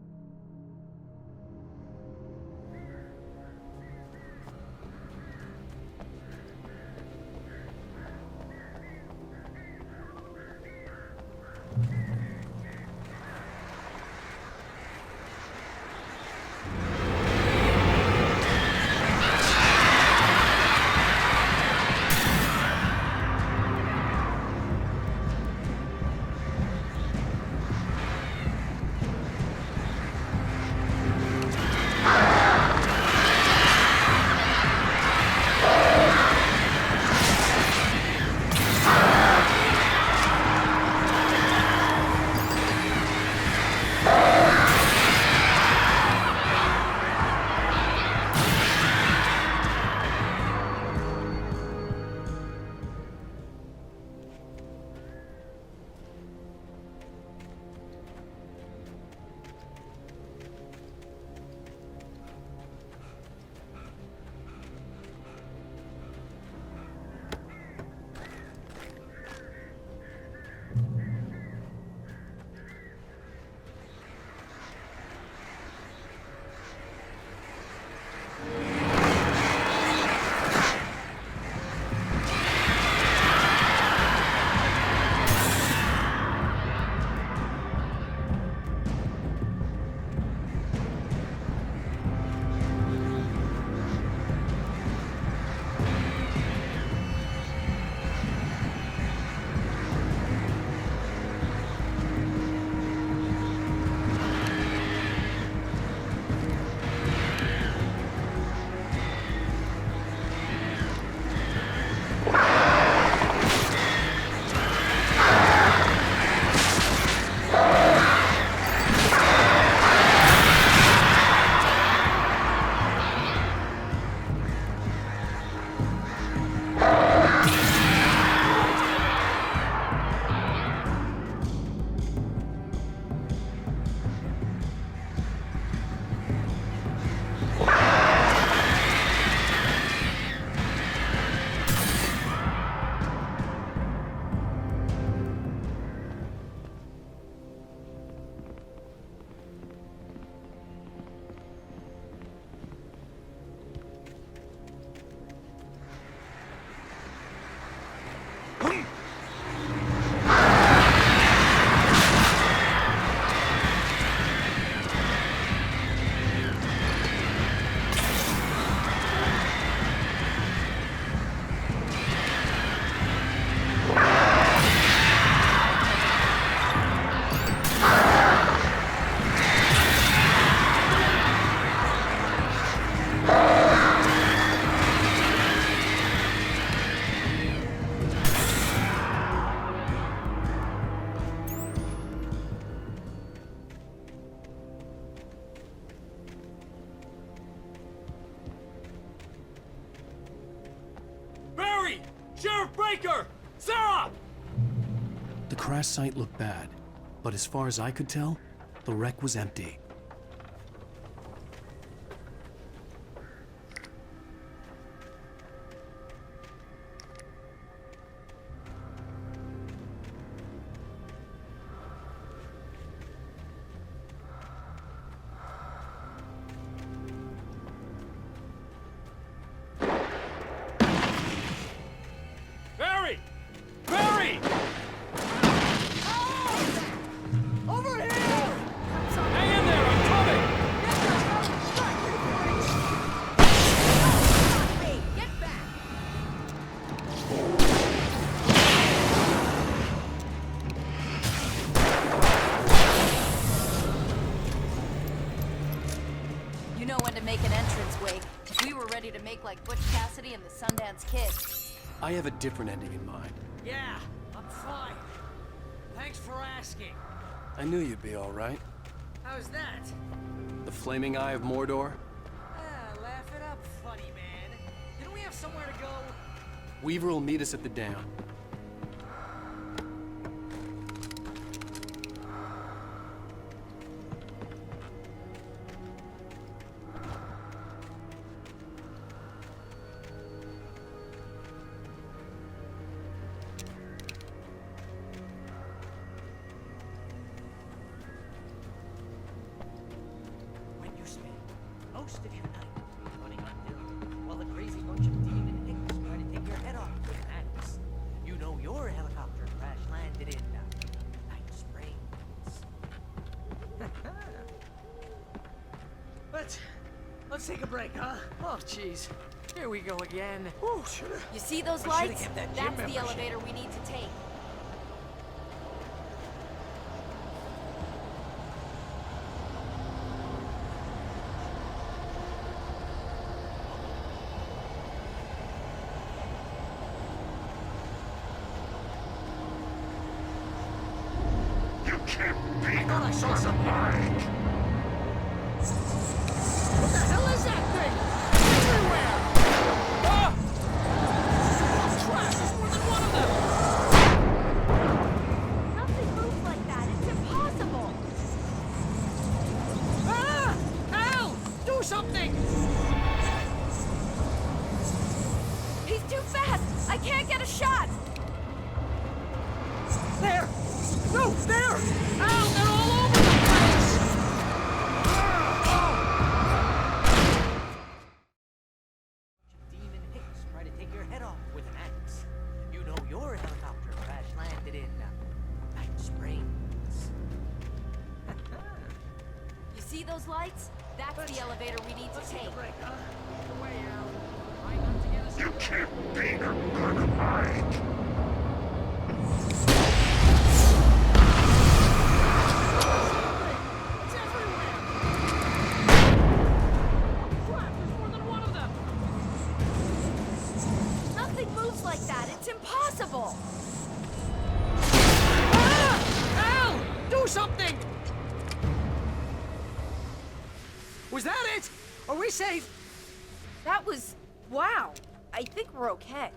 Sheriff Breaker! Sarah! The crash site looked bad, but as far as I could tell, the wreck was empty. Barry! Barry! Over here! Hang in there, I'm coming! Get back! You know when to make an entrance, Wake. We were ready to make like Butch Cassidy and the Sundance Kid. I have a different ending in mind. Yeah, I'm fine. Thanks for asking. I knew you'd be all right. How's that? The flaming eye of Mordor? Ah, laugh it up, funny man. Didn't we have somewhere to go? Weaver will meet us at the dam. When you spend most of your night running on building while the crazy bunch of demon hicks try to take your head off with an axe, you know your helicopter crash landed in Night Springs. Let's take a break, huh? Oh, jeez. Here we go again. Whew, You see those I should've lights? kept that gym That's the membership. elevator we need to take. You can't be I thought I saw something. What the hell is that thing? Everywhere! Ah! Trash! There's more than one of them! Nothing moves like that. It's impossible. Ah! Al! Do something! He's too fast. I can't get a shot. There! No, there! Al, they're all over the place! Demon hicks try to take your head off with an axe. You know your helicopter crash landed in Night Springs. You see those lights? That's the elevator we need to take. Break, huh? Get away, Al. Try not to get us. You can't be gonna hide. It's everywhere! Crap, there's more than one of them! Nothing moves like that. It's impossible. Ah! Al! Do something! Was that it? Are we safe? That was... wow. I think we're okay.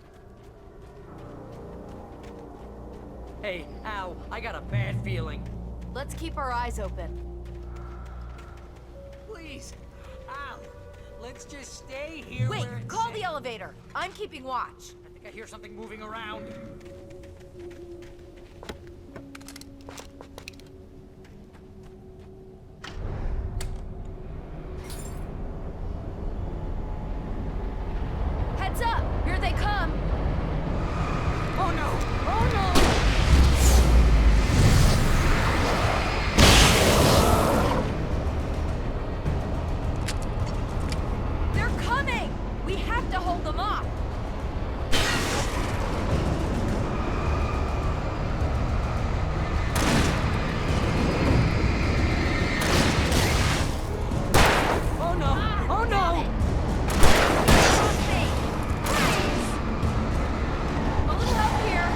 Hey, Al, I got a bad feeling. Let's keep our eyes open. Please, Al, let's just stay here. Wait, where it's call safe. the elevator. I'm keeping watch. I think I hear something moving around. Heads up! Here they come! Oh no! Oh no! They're coming! We have to hold them off! Oh no! Oh no! A little help here.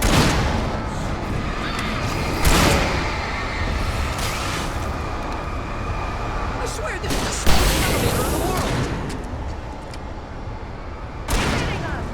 I swear this is the slowest elevator in the world! Hitting us.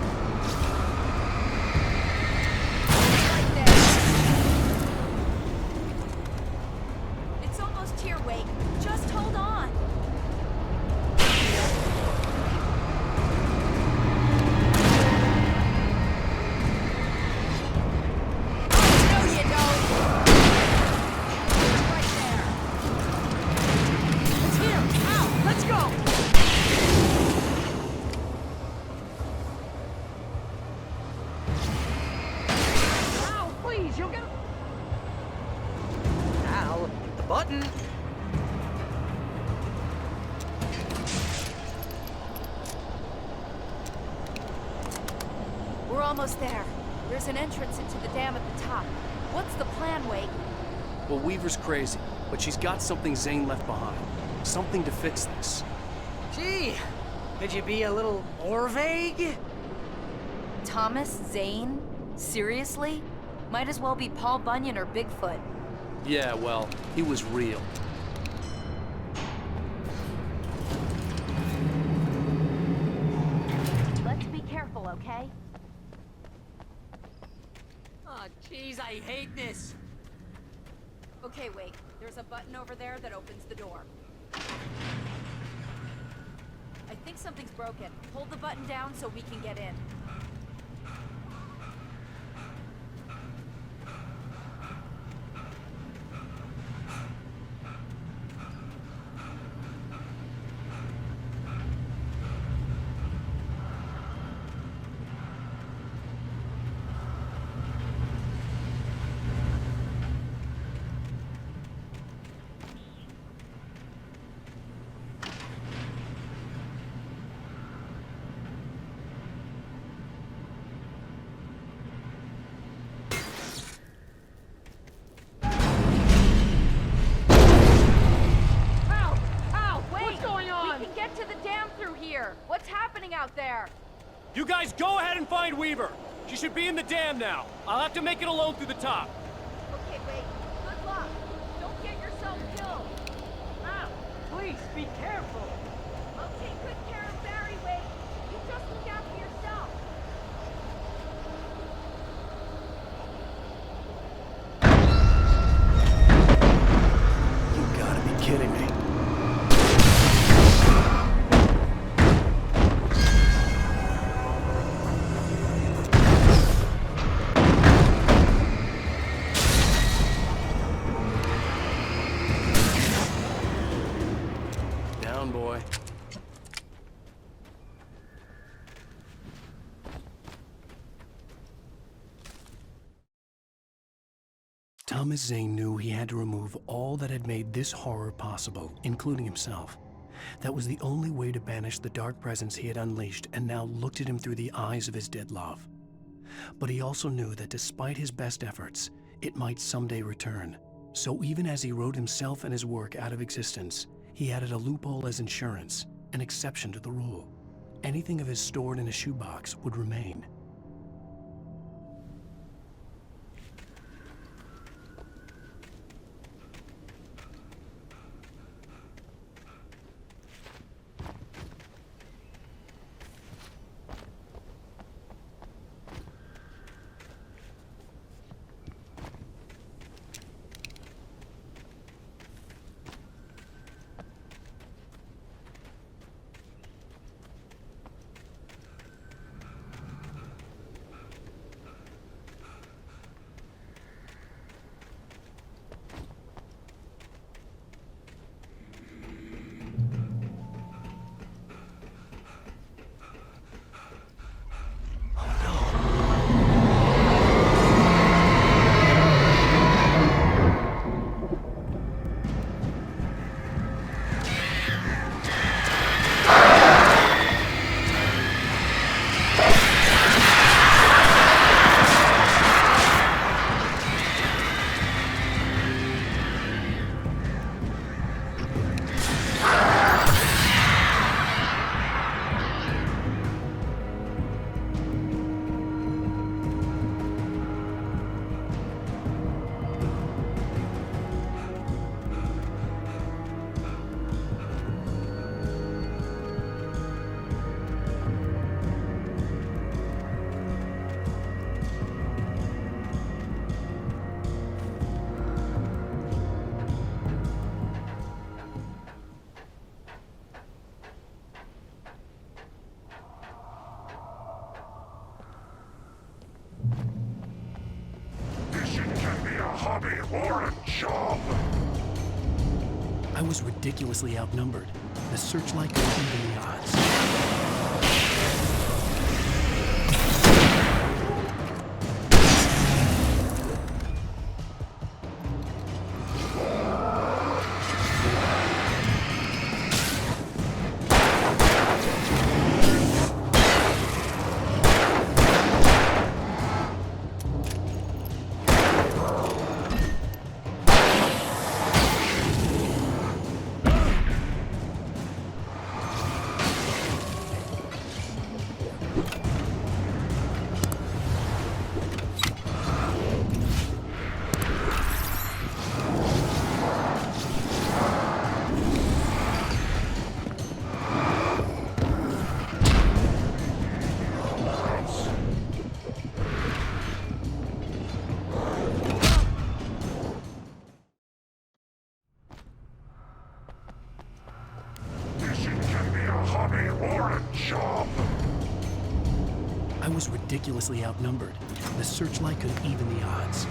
almost there. There's an entrance into the dam at the top. What's the plan, Wake? Well, Weaver's crazy, but she's got something Zane left behind. Something to fix this. Gee, could you be a little more vague? Thomas Zane? Seriously? Might as well be Paul Bunyan or Bigfoot. Yeah, well, he was real. Let's be careful, okay? Oh, jeez, I hate this. Okay, Wake. There's a button over there that opens the door. I think something's broken. Hold the button down so we can get in. What's happening out there? You guys go ahead and find Weaver. She should be in the dam now. I'll have to make it alone through the top. Okay, wait. Good luck. Don't get yourself killed. Ah, please, be careful. I'll take good care of Barry, Wade. You just look after yourself. You gotta be kidding me. Boy. Thomas Zane knew he had to remove all that had made this horror possible, including himself. That was the only way to banish the dark presence he had unleashed and now looked at him through the eyes of his dead love. But he also knew that despite his best efforts, it might someday return. So even as he wrote himself and his work out of existence, he added a loophole as insurance, an exception to the rule. Anything of his stored in a shoebox would remain. I was ridiculously outnumbered. The searchlight could even the odds. or a job. I was ridiculously outnumbered. The searchlight could even the odds.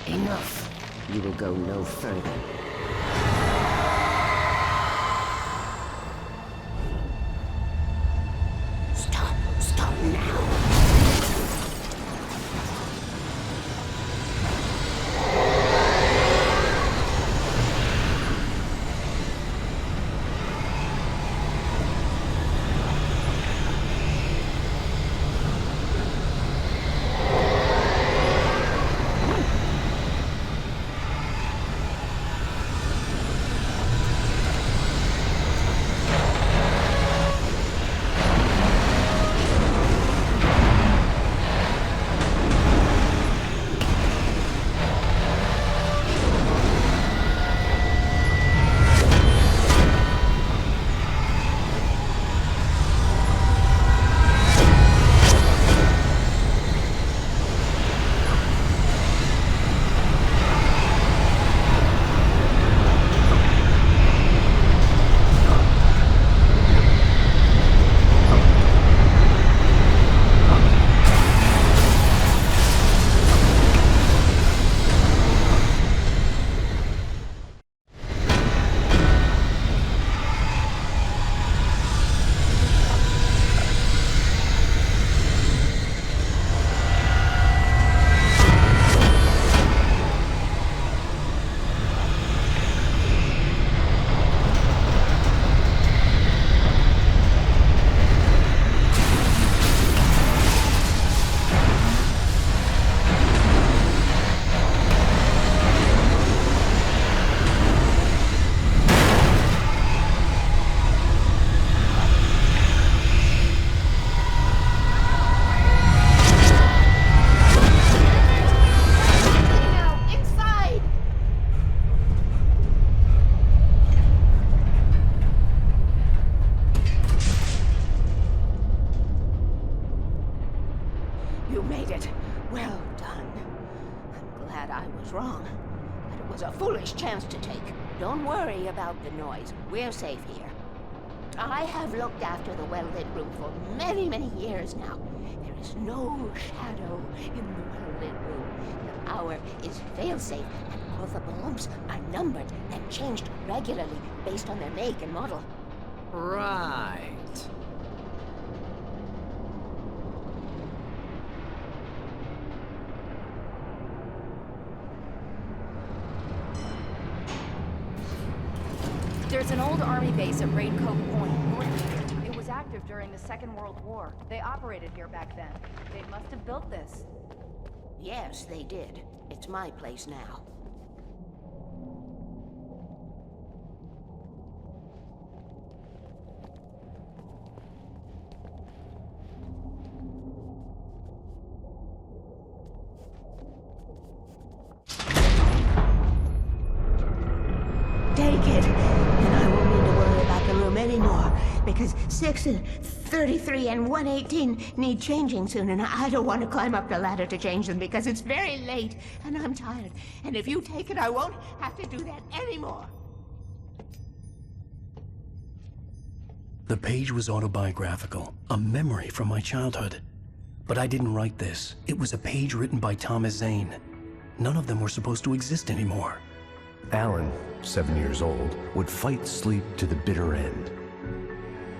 Enough. You will go no further. Stop. Stop now. You made it. Well done. I'm glad I was wrong. But it was a foolish chance to take. Don't worry about the noise. We're safe here. I have looked after the well-lit room for many, many years now. There is no shadow in the well-lit room. The power is fail-safe, and all the bulbs are numbered and changed regularly based on their make and model. Right. There's an old army base at Raincoat Point, north of here. It was active during the Second World War. They operated here back then. They must have built this. Yes, they did. It's my place now. Take it, and I won't need to worry about the room anymore, because 6 and 33 and 118 need changing soon, and I don't want to climb up the ladder to change them because it's very late, and I'm tired. And if you take it, I won't have to do that anymore. The page was autobiographical, a memory from my childhood. But I didn't write this. It was a page written by Thomas Zane. None of them were supposed to exist anymore. Alan, 7 years old, would fight sleep to the bitter end.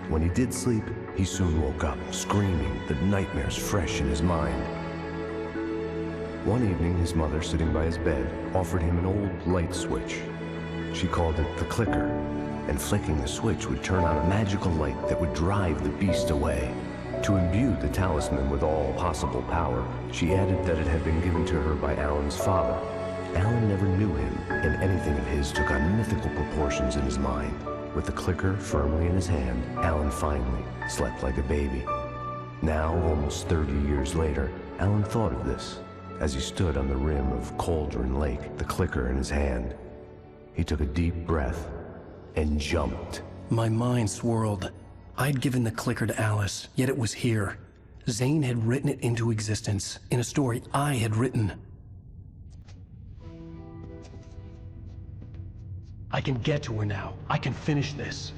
When he did sleep, he soon woke up, screaming, the nightmares fresh in his mind. One evening, his mother, sitting by his bed, offered him an old light switch. She called it the clicker, and flicking the switch would turn on a magical light that would drive the beast away. To imbue the talisman with all possible power, she added that it had been given to her by Alan's father. Alan never knew him, and anything of his took on mythical proportions in his mind. With the clicker firmly in his hand, Alan finally slept like a baby. Now, almost 30 years later, Alan thought of this as he stood on the rim of Cauldron Lake, the clicker in his hand. He took a deep breath and jumped. My mind swirled. I'd given the clicker to Alice, yet it was here. Zane had written it into existence, in a story I had written. I can get to her now. I can finish this.